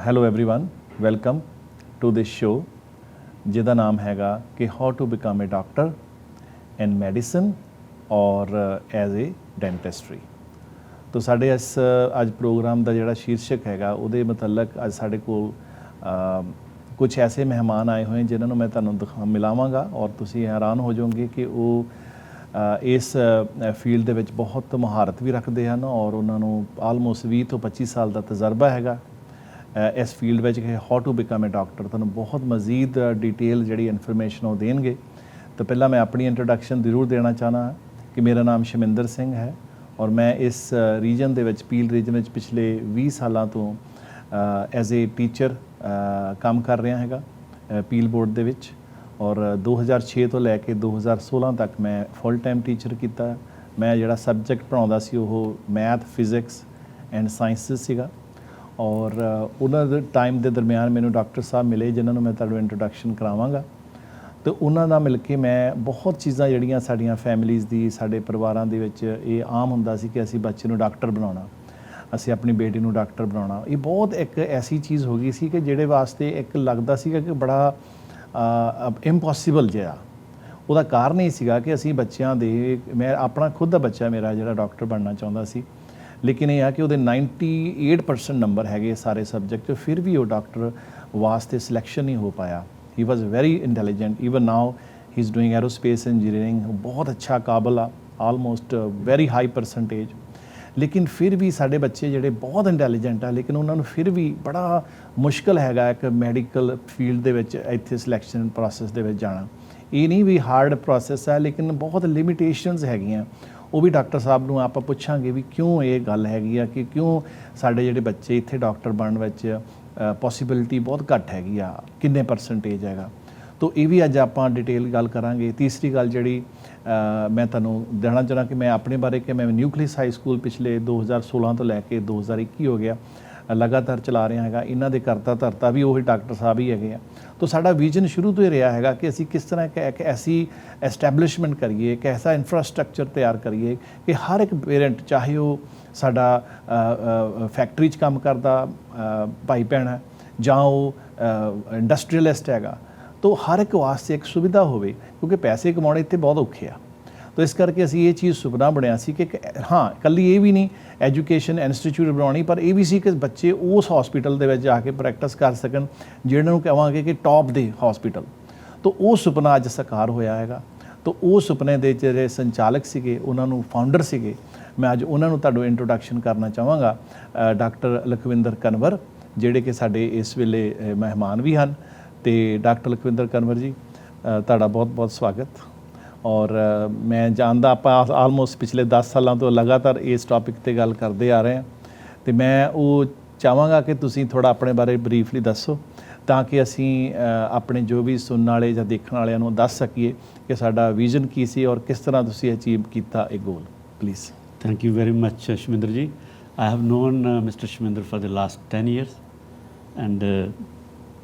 Hello everyone welcome to this show ਜਿਹਦਾ ਨਾਮ ਹੈਗਾ ਕਿ how to become a doctor in medicine ਔਰ ਐਜ਼ ਏ ਡੈਂਟਿਸਟਰੀ। ਤੋ ਸਾਡੇ ਇਸ ਅੱਜ ਪ੍ਰੋਗਰਾਮ ਦਾ ਜਿਹੜਾ ਸ਼ੀਰਸ਼ਕ ਹੈਗਾ ਉਹਦੇ ਮੁਤਲਕ ਅੱਜ ਸਾਡੇ ਕੋਲ ਕੁਝ ਐਸੇ ਮਹਿਮਾਨ ਆਏ ਹੋਏ ਜਿਨ੍ਹਾਂ ਨੂੰ ਮੈਂ ਤੁਹਾਨੂੰ ਮਿਲਾਵਾਂਗਾ ਔਰ ਤੁਸੀਂ ਹੈਰਾਨ ਹੋ ਜਾਓਗੇ ਕਿ ਉਹ ਇਸ ਫੀਲਡ ਦੇ ਵਿੱਚ ਬਹੁਤ ਮਹਾਰਤ ਵੀ ਰੱਖਦੇ ਹਨ ਔਰ ਉਹਨਾਂ ਨੂੰ ਆਲਮੋਸਟ 20 ਤੋਂ 25 ਸਾਲ ਦਾ ਤਜਰਬਾ ਹੈਗਾ ਇਸ ਫੀਲਡ ਵਿੱਚ ਕਿ how to become a doctor. ਤੁਹਾਨੂੰ ਬਹੁਤ ਮਜ਼ੀਦ ਡਿਟੇਲ ਜਿਹੜੀ ਇਨਫੋਰਮੇਸ਼ਨ ਉਹ ਦੇਣਗੇ। ਤਾਂ ਪਹਿਲਾਂ ਮੈਂ ਆਪਣੀ ਇੰਟਰੋਡਕਸ਼ਨ ਜ਼ਰੂਰ ਦੇਣਾ ਚਾਹਨਾ ਕਿ ਮੇਰਾ ਨਾਮ ਸ਼ਮਿੰਦਰ ਸਿੰਘ ਹੈ ਔਰ ਮੈਂ ਇਸ ਰੀਜਨ ਦੇ ਵਿੱਚ ਪੀਲ ਰੀਜਨ ਵਿੱਚ ਪਿਛਲੇ 20 ਸਾਲਾਂ ਤੋਂ ਐਜ਼ ਏ ਟੀਚਰ ਕੰਮ ਕਰ ਰਿਹਾ ਹੈਗਾ ਪੀਲ ਬੋਰਡ ਦੇ ਵਿੱਚ ਔਰ 2006 ਤੋਂ ਲੈ ਕੇ 2016 ਤੱਕ ਮੈਂ ਫੁੱਲ ਟਾਈਮ ਟੀਚਰ ਕੀਤਾ। ਮੈਂ ਜਿਹੜਾ ਸਬਜੈਕਟ ਪੜ੍ਹਾਉਂਦਾ ਸੀ ਉਹ ਮੈਥ ਫਿਜ਼ਿਕਸ ਐਂਡ ਸਾਇੰਸਿਸ ਸੀਗਾ ਔਰ ਉਹਨਾਂ ਦੇ ਟਾਈਮ ਦੇ ਦਰਮਿਆਨ ਮੈਨੂੰ ਡਾਕਟਰ ਸਾਹਿਬ ਮਿਲੇ ਜਿਨ੍ਹਾਂ ਨੂੰ ਮੈਂ ਤੁਹਾਨੂੰ ਇੰਟਰੋਡਕਸ਼ਨ ਕਰਾਵਾਂਗਾ। ਅਤੇ ਉਹਨਾਂ ਨਾਲ ਮਿਲ ਕੇ ਮੈਂ ਬਹੁਤ ਚੀਜ਼ਾਂ ਜਿਹੜੀਆਂ ਸਾਡੀਆਂ ਫੈਮਿਲੀਜ਼ ਦੀ ਸਾਡੇ ਪਰਿਵਾਰਾਂ ਦੇ ਵਿੱਚ ਇਹ ਆਮ ਹੁੰਦਾ ਸੀ ਕਿ ਅਸੀਂ ਬੱਚੇ ਨੂੰ ਡਾਕਟਰ ਬਣਾਉਣਾ, ਅਸੀਂ ਆਪਣੀ ਬੇਟੀ ਨੂੰ ਡਾਕਟਰ ਬਣਾਉਣਾ। ਇਹ ਬਹੁਤ ਇੱਕ ਐਸੀ ਚੀਜ਼ ਹੋ ਗਈ ਸੀ ਕਿ ਜਿਹੜੇ ਵਾਸਤੇ ਇੱਕ ਲੱਗਦਾ ਸੀਗਾ ਕਿ ਬੜਾ ਇੰਪੋਸੀਬਲ ਜਿਹਾ। ਉਹਦਾ ਕਾਰਨ ਇਹ ਸੀਗਾ ਕਿ ਅਸੀਂ ਬੱਚਿਆਂ ਦੇ ਮੈਂ ਆਪਣਾ ਖੁਦ ਦਾ ਬੱਚਾ ਮੇਰਾ ਜਿਹੜਾ ਡਾਕਟਰ ਬਣਨਾ ਚਾਹੁੰਦਾ ਸੀ ਲੇਕਿਨ ਇਹ ਆ ਕਿ ਉਹਦੇ 98% ਨੰਬਰ ਹੈਗੇ ਸਾਰੇ ਸਬਜੈਕਟ ਫਿਰ ਵੀ ਉਹ ਡਾਕਟਰ ਵਾਸਤੇ ਸਿਲੈਕਸ਼ਨ ਨਹੀਂ ਹੋ ਪਾਇਆ। He was very intelligent even now he is doing aerospace engineering. ਬਹੁਤ ਅੱਛਾ ਕਾਬਲ ਆ ਆਲਮੋਸਟ ਵੈਰੀ ਹਾਈ ਪਰਸੈਂਟੇਜ। ਲੇਕਿਨ ਫਿਰ ਵੀ ਸਾਡੇ ਬੱਚੇ ਜਿਹੜੇ ਬਹੁਤ ਇੰਟੈਲੀਜੈਂਟ ਆ ਲੇਕਿਨ ਉਹਨਾਂ ਨੂੰ ਫਿਰ ਵੀ ਬੜਾ ਮੁਸ਼ਕਿਲ ਹੈਗਾ ਇੱਕ ਮੈਡੀਕਲ ਫੀਲਡ ਦੇ ਵਿੱਚ ਇੱਥੇ ਸਿਲੈਕਸ਼ਨ ਪ੍ਰੋਸੈਸ ਦੇ ਵਿੱਚ ਜਾਣਾ। ਇਹ ਨਹੀਂ ਵੀ ਹਾਰਡ ਪ੍ਰੋਸੈਸ ਹੈ ਲੇਕਿਨ ਬਹੁਤ ਲਿਮਿਟੇਸ਼ਨਸ ਹੈਗੀਆਂ। ਉਹ ਵੀ ਡਾਕਟਰ ਸਾਹਿਬ ਨੂੰ ਆਪਾਂ ਪੁੱਛਾਂਗੇ ਵੀ ਕਿਉਂ ਇਹ ਗੱਲ ਹੈਗੀ ਆ ਕਿ ਕਿਉਂ ਸਾਡੇ ਜਿਹੜੇ ਬੱਚੇ ਇੱਥੇ ਡਾਕਟਰ ਬਣਨ ਵਿੱਚ ਪੋਸੀਬਿਲਿਟੀ ਬਹੁਤ ਘੱਟ ਹੈਗੀ ਆ, ਕਿੰਨੇ ਪਰਸੈਂਟੇਜ ਹੈਗਾ। ਤੋ ਇਹ ਵੀ ਅੱਜ ਆਪਾਂ ਡਿਟੇਲ ਗੱਲ ਕਰਾਂਗੇ। ਤੀਸਰੀ ਗੱਲ ਜਿਹੜੀ ਮੈਂ ਤੁਹਾਨੂੰ ਦੇਣਾ ਚਾਹੁੰਦਾ ਕਿ ਮੈਂ ਆਪਣੇ ਬਾਰੇ ਕਿ ਮੈਂ ਨਿਊਕਲੀਅਸ ਹਾਈ ਸਕੂਲ ਪਿਛਲੇ 2016 ਤੋਂ ਲੈ ਕੇ 2021 ਹੋ ਗਿਆ ਲਗਾਤਾਰ ਚਲਾ ਰਿਹਾ ਹੈਗਾ। ਇਹਨਾਂ ਦੇ ਕਰਤਾ ਧਰਤਾ ਵੀ ਉਹੀ ਡਾਕਟਰ ਸਾਹਿਬ ਹੀ ਹੈਗੇ ਆ। ਤੋ ਸਾਡਾ ਵਿਜ਼ਨ ਸ਼ੁਰੂ ਤੋਂ ਹੀ ਰਿਹਾ ਹੈਗਾ ਕਿ ਅਸੀਂ ਕਿਸ ਤਰ੍ਹਾਂ ਇੱਕ ਐਸੀ ਐਸਟੈਬਲਿਸ਼ਮੈਂਟ ਕਰੀਏ, ਇੱਕ ਐਸਾ ਇਨਫਰਾਸਟਰਕਚਰ ਤਿਆਰ ਕਰੀਏ ਕਿ ਹਰ ਇੱਕ ਪੇਰੈਂਟ ਚਾਹੇ ਉਹ ਸਾਡਾ ਫੈਕਟਰੀ 'ਚ ਕੰਮ ਕਰਦਾ ਭਾਈ ਭੈਣ ਹੈ ਜਾਂ ਉਹ ਇੰਡਸਟਰੀਅਲਿਸਟ ਹੈਗਾ ਤੋ ਹਰ ਇੱਕ ਵਾਸਤੇ ਇੱਕ ਸੁਵਿਧਾ ਹੋਵੇ ਕਿਉਂਕਿ ਪੈਸੇ ਕਮਾਉਣੇ ਇੱਥੇ ਬਹੁਤ ਔਖੇ ਆ। ਤੋ ਇਸ ਕਰਕੇ ਅਸੀਂ ਇਹ ਚੀਜ਼ ਸੁਪਨਾ ਬਣਿਆ ਸੀ ਕਿ ਹਾਂ ਇਕੱਲੀ ਇਹ ਵੀ ਨਹੀਂ ਐਜੂਕੇਸ਼ਨ ਇੰਸਟੀਚਿਊਟ ਬਣਾਉਣੀ ਪਰ ਇਹ ਵੀ ਸੀ ਕਿ ਬੱਚੇ ਉਸ ਹੌਸਪੀਟਲ ਦੇ ਵਿੱਚ ਜਾ ਕੇ ਪ੍ਰੈਕਟਿਸ ਕਰ ਸਕਣ ਜਿਹਨਾਂ ਨੂੰ ਕਹਾਂਗੇ ਕਿ ਟੌਪ ਦੇ ਹੌਸਪੀਟਲ। ਤੋ ਉਹ ਸੁਪਨਾ ਅੱਜ ਸਾਕਾਰ ਹੋਇਆ ਹੈਗਾ। ਤੋ ਉਹ ਸੁਪਨੇ ਦੇ ਜਿਹੜੇ ਸੰਚਾਲਕ ਸੀਗੇ ਉਹਨਾਂ ਨੂੰ ਫਾਊਂਡਰ ਸੀਗੇ ਮੈਂ ਅੱਜ ਉਹਨਾਂ ਨੂੰ ਤੁਹਾਨੂੰ ਇੰਟਰੋਡਕਸ਼ਨ ਕਰਨਾ ਚਾਹਾਂਗਾ ਡਾਕਟਰ ਲਖਵਿੰਦਰ ਕਨਵਰ ਜਿਹੜੇ ਕਿ ਸਾਡੇ ਇਸ ਵੇਲੇ ਮਹਿਮਾਨ ਵੀ ਹਨ। ਅਤੇ ਡਾਕਟਰ ਲਖਵਿੰਦਰ ਕਨਵਰ ਜੀ ਤੁਹਾਡਾ ਬਹੁਤ ਬਹੁਤ ਸਵਾਗਤ। ਔਰ ਮੈਂ ਜਾਣਦਾ ਆਪਾਂ ਆਲਮੋਸਟ ਪਿਛਲੇ 10 ਸਾਲਾਂ ਤੋਂ ਲਗਾਤਾਰ ਇਸ ਟੌਪਿਕ 'ਤੇ ਗੱਲ ਕਰਦੇ ਆ ਰਹੇ ਹਾਂ ਅਤੇ ਮੈਂ ਉਹ ਚਾਹਾਂਗਾ ਕਿ ਤੁਸੀਂ ਥੋੜ੍ਹਾ ਆਪਣੇ ਬਾਰੇ ਬਰੀਫਲੀ ਦੱਸੋ ਤਾਂ ਕਿ ਅਸੀਂ ਆਪਣੇ ਜੋ ਵੀ ਸੁਣਨ ਵਾਲੇ ਜਾਂ ਦੇਖਣ ਵਾਲਿਆਂ ਨੂੰ ਦੱਸ ਸਕੀਏ ਕਿ ਸਾਡਾ ਵਿਜ਼ਨ ਕੀ ਸੀ ਔਰ ਕਿਸ ਤਰ੍ਹਾਂ ਤੁਸੀਂ ਅਚੀਵ ਕੀਤਾ ਇਹ ਗੋਲ। Please. Thank you very much, Shminder ji. I have known Mr. Shminder for the last 10 years and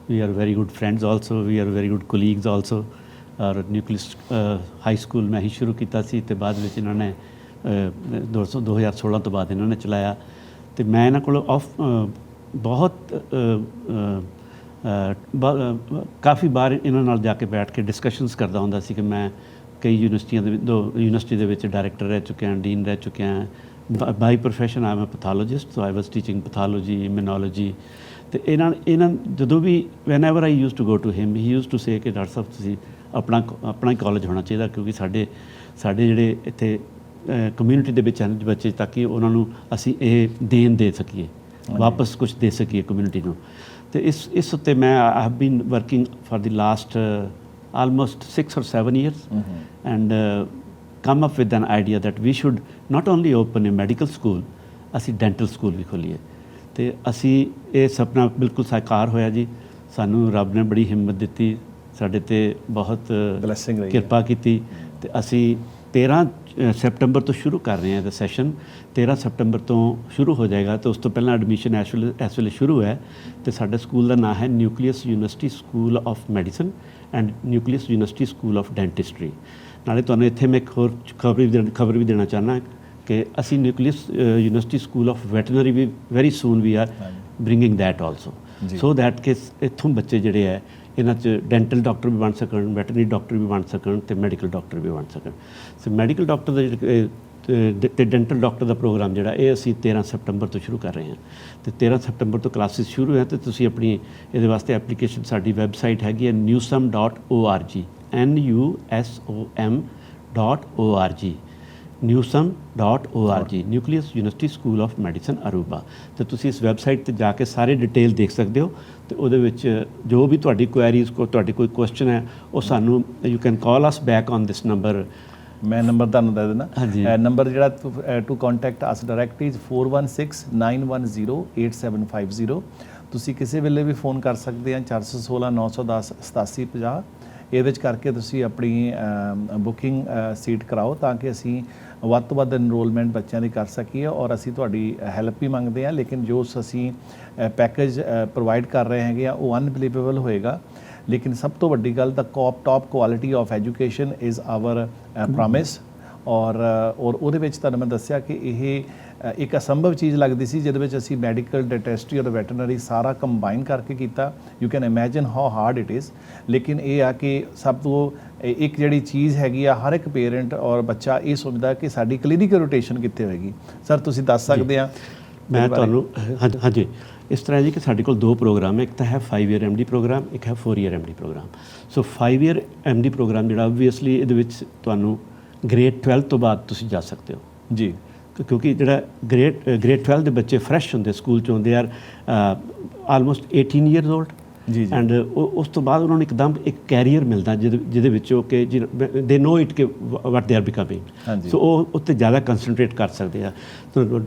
we are very good friends also, we are very good colleagues also. और nucleus high school ਮੈਂ ਹੀ ਸ਼ੁਰੂ ਕੀਤਾ ਸੀ ਅਤੇ ਬਾਅਦ ਵਿੱਚ ਇਹਨਾਂ ਨੇ 2016 ਤੋਂ ਬਾਅਦ ਇਹਨਾਂ ਨੇ ਚਲਾਇਆ। ਅਤੇ ਮੈਂ ਇਹਨਾਂ ਕੋਲ ਬਹੁਤ ਕਾਫੀ ਵਾਰ ਇਹਨਾਂ ਨਾਲ ਜਾ ਕੇ ਬੈਠ ਕੇ ਡਿਸਕਸ਼ਨਸ ਕਰਦਾ ਹੁੰਦਾ ਸੀ ਕਿ ਮੈਂ ਕਈ ਯੂਨੀਵਰਸਿਟੀ ਦੇ ਵਿੱਚ ਡਾਇਰੈਕਟਰ ਰਹਿ ਚੁੱਕਿਆ, ਡੀਨ ਰਹਿ ਚੁੱਕਿਆ। By profession I am a pathologist so I was teaching pathology immunology. ਅਤੇ ਇਹਨਾਂ ਜਦੋਂ ਵੀ whenever I used to go to him he used to say ਕਿ ਡਾਕਟਰ ਸਾਹਿਬ ਤੁਸੀਂ ਆਪਣਾ ਹੀ ਕਾਲਜ ਹੋਣਾ ਚਾਹੀਦਾ ਕਿਉਂਕਿ ਸਾਡੇ ਜਿਹੜੇ ਇੱਥੇ ਕਮਿਊਨਿਟੀ ਦੇ ਵਿੱਚ ਹਨ ਬੱਚੇ ਤਾਂ ਕਿ ਉਹਨਾਂ ਨੂੰ ਅਸੀਂ ਇਹ ਦੇਣ ਦੇ ਸਕੀਏ, ਵਾਪਸ ਕੁਛ ਦੇ ਸਕੀਏ ਕਮਿਊਨਿਟੀ ਨੂੰ। ਅਤੇ ਇਸ ਉੱਤੇ ਮੈਂ I have been working for the last almost 6 or 7 years and come up with an idea that we should not only open a medical school ਅਸੀਂ ਡੈਂਟਲ ਸਕੂਲ ਵੀ ਖੋਲ੍ਹੀਏ। ਅਤੇ ਅਸੀਂ ਇਹ ਸੁਪਨਾ ਬਿਲਕੁਲ ਸਾਕਾਰ ਹੋਇਆ ਜੀ। ਸਾਨੂੰ ਰੱਬ ਨੇ ਬੜੀ ਹਿੰਮਤ ਦਿੱਤੀ, ਸਾਡੇ 'ਤੇ ਬਹੁਤ ਕਿਰਪਾ ਕੀਤੀ ਅਤੇ ਅਸੀਂ 13 ਸੈਪਟੰਬਰ ਤੋਂ ਸ਼ੁਰੂ ਕਰ ਰਹੇ ਹਾਂ ਦਾ ਸੈਸ਼ਨ। 13 ਸੈਪਟੰਬਰ ਤੋਂ ਸ਼ੁਰੂ ਹੋ ਜਾਏਗਾ ਅਤੇ ਉਸ ਤੋਂ ਪਹਿਲਾਂ ਐਡਮਿਸ਼ਨ ਇਸ ਵੇਲੇ ਸ਼ੁਰੂ ਹੈ। ਅਤੇ ਸਾਡੇ ਸਕੂਲ ਦਾ ਨਾਂ ਹੈ nucleus university school of medicine and nucleus university school of dentistry. ਨਾਲੇ ਤੁਹਾਨੂੰ ਇੱਥੇ ਮੈਂ ਇੱਕ ਹੋਰ ਖਬਰ ਵੀ ਦੇਣਾ ਚਾਹੁੰਦਾ ਕਿ ਅਸੀਂ Nucleus university school of Veterinary ਵੀ very soon we are bringing that also. So that ਕਿ ਇੱਥੋਂ ਬੱਚੇ ਜਿਹੜੇ ਹੈ ਇਹਨਾਂ 'ਚ ਡੈਂਟਲ ਡਾਕਟਰ ਵੀ ਬਣ ਸਕਣ, ਵੈਟਰਨਰੀ ਡਾਕਟਰ ਵੀ ਬਣ ਸਕਣ ਤੇ ਮੈਡੀਕਲ ਡਾਕਟਰ ਵੀ ਬਣ ਸਕਣ। ਸੋ ਮੈਡੀਕਲ ਡਾਕਟਰ ਦਾ ਤੇ ਡੈਂਟਲ ਡਾਕਟਰ ਦਾ ਪ੍ਰੋਗਰਾਮ ਜਿਹੜਾ ਇਹ ਅਸੀਂ 13 ਸਤੰਬਰ ਤੋਂ ਸ਼ੁਰੂ ਕਰ ਰਹੇ ਹਾਂ ਤੇ 13 ਸਤੰਬਰ ਤੋਂ ਕਲਾਸਿਸ ਸ਼ੁਰੂ ਹੈ ਤੇ ਤੁਸੀਂ ਆਪਣੀ ਇਹਦੇ ਵਾਸਤੇ ਐਪਲੀਕੇਸ਼ਨ ਸਾਡੀ ਵੈਬਸਾਈਟ ਹੈਗੀ ਹੈ newsam.org newsom.org newsam.org nucleus university school of medicine Aruba. ਤੇ ਤੁਸੀਂ ਇਸ ਵੈਬਸਾਈਟ ਤੇ ਜਾ ਕੇ ਸਾਰੇ ਡਿਟੇਲ ਦੇਖ ਸਕਦੇ ਹੋ ਤੇ ਉਹਦੇ ਵਿੱਚ ਜੋ ਵੀ ਤੁਹਾਡੀ ਕੁਐਰੀਜ਼ ਤੁਹਾਡੀ ਕੋਈ ਕੁਐਸਚਨ ਹੈ ਉਹ ਸਾਨੂੰ you can call us back on this number. ਮੈਂ ਨੰਬਰ ਤੁਹਾਨੂੰ ਦੇ ਦੇਣਾ। ਹਾਂਜੀ। ਨੰਬਰ ਜਿਹੜਾ to contact us directly is 4169108750। ਤੁਸੀਂ ਕਿਸੇ ਵੇਲੇ ਵੀ ਫੋਨ ਕਰ ਸਕਦੇ ਆ 416 910 8750। ਇਹਦੇ ਵਿੱਚ ਕਰਕੇ ਤੁਸੀਂ ਆਪਣੀ ਬੁਕਿੰਗ ਸੀਟ ਕਰਾਓ ਤਾਂ ਕਿ ਅਸੀਂ ਵੱਧ ਤੋਂ ਵੱਧ ਇਨਰੋਲਮੈਂਟ ਬੱਚਿਆਂ ਦੀ ਕਰ ਸਕੀਏ ਔਰ ਅਸੀਂ ਤੁਹਾਡੀ ਹੈਲਪ ਵੀ ਮੰਗਦੇ ਹਾਂ। ਲੇਕਿਨ ਜੋ ਅਸੀਂ ਪੈਕੇਜ ਪ੍ਰੋਵਾਈਡ ਕਰ ਰਹੇ ਹੈਗੇ ਆ ਉਹ ਅਨਬਿਲੀਵੇਬਲ ਹੋਏਗਾ। ਲੇਕਿਨ ਸਭ ਤੋਂ ਵੱਡੀ ਗੱਲ ਤਾਂ top quality of education is our promise. ਔਰ ਉਹਦੇ ਵਿੱਚ ਤੁਹਾਨੂੰ ਮੈਂ ਦੱਸਿਆ ਕਿ ਇਹ ਇੱਕ ਅਸੰਭਵ ਚੀਜ਼ ਲੱਗਦੀ ਸੀ ਜਿਹਦੇ ਵਿੱਚ ਅਸੀਂ ਮੈਡੀਕਲ, ਡੈਂਟਿਸਟਰੀ ਔਰ ਵੈਟਰਨਰੀ ਸਾਰਾ ਕੰਬਾਈਨ ਕਰਕੇ ਕੀਤਾ। You can imagine how hard it is. ਲੇਕਿਨ ਇਹ ਆ ਕਿ ਸਭ ਤੋਂ ਇੱਕ ਜਿਹੜੀ ਚੀਜ਼ ਹੈਗੀ ਆ ਹਰ ਇੱਕ ਪੇਰੈਂਟ ਔਰ ਬੱਚਾ ਇਹ ਸੋਚਦਾ ਕਿ ਸਾਡੀ ਕਲੀਨਿਕਲ ਰੋਟੇਸ਼ਨ ਕਿੱਥੇ ਹੋਏਗੀ। ਸਰ ਤੁਸੀਂ ਦੱਸ ਸਕਦੇ ਆ? ਮੈਂ ਤੁਹਾਨੂੰ ਹਾਂਜੀ ਇਸ ਤਰ੍ਹਾਂ ਜੀ ਕਿ ਸਾਡੇ ਕੋਲ ਦੋ ਪ੍ਰੋਗਰਾਮ ਹੈ, ਇੱਕ ਤਾਂ ਹੈ 5 ਈਅਰ MD ਪ੍ਰੋਗਰਾਮ, ਇੱਕ ਹੈ 4 ਈਅਰ MD ਪ੍ਰੋਗਰਾਮ। ਸੋ 5 ਈਅਰ MD ਪ੍ਰੋਗਰਾਮ ਜਿਹੜਾ ਓਬਵੀਅਸਲੀ ਇਹਦੇ ਵਿੱਚ ਤੁਹਾਨੂੰ ਗ੍ਰੇਡ 12 ਤੋਂ ਬਾਅਦ ਤੁਸੀਂ ਜਾ ਸਕਦੇ ਹੋ ਜੀ, ਕਿਉਂਕਿ ਜਿਹੜਾ ਗ੍ਰੇਡ 12 ਦੇ ਬੱਚੇ ਫਰੈਸ਼ ਹੁੰਦੇ ਸਕੂਲ 'ਚ ਹੁੰਦੇ ਆਰ ਆਲਮੋਸਟ 18 ਈਅਰਸ ਓਲਡ ਜੀ ਐਂਡ ਉਸ ਤੋਂ ਬਾਅਦ ਉਹਨਾਂ ਨੂੰ ਇੱਕਦਮ ਇੱਕ ਕੈਰੀਅਰ ਮਿਲਦਾ ਜਿਹਦੇ ਵਿੱਚ ਉਹ ਕਿ ਦੇ ਨੋ ਇਟ ਕਿ ਵਟ ਦੇ ਆਰ ਬਿਕਮਿੰਗ। ਸੋ ਉਹ ਉੱਤੇ ਜ਼ਿਆਦਾ ਕੰਸਨਟਰੇਟ ਕਰ ਸਕਦੇ ਆ।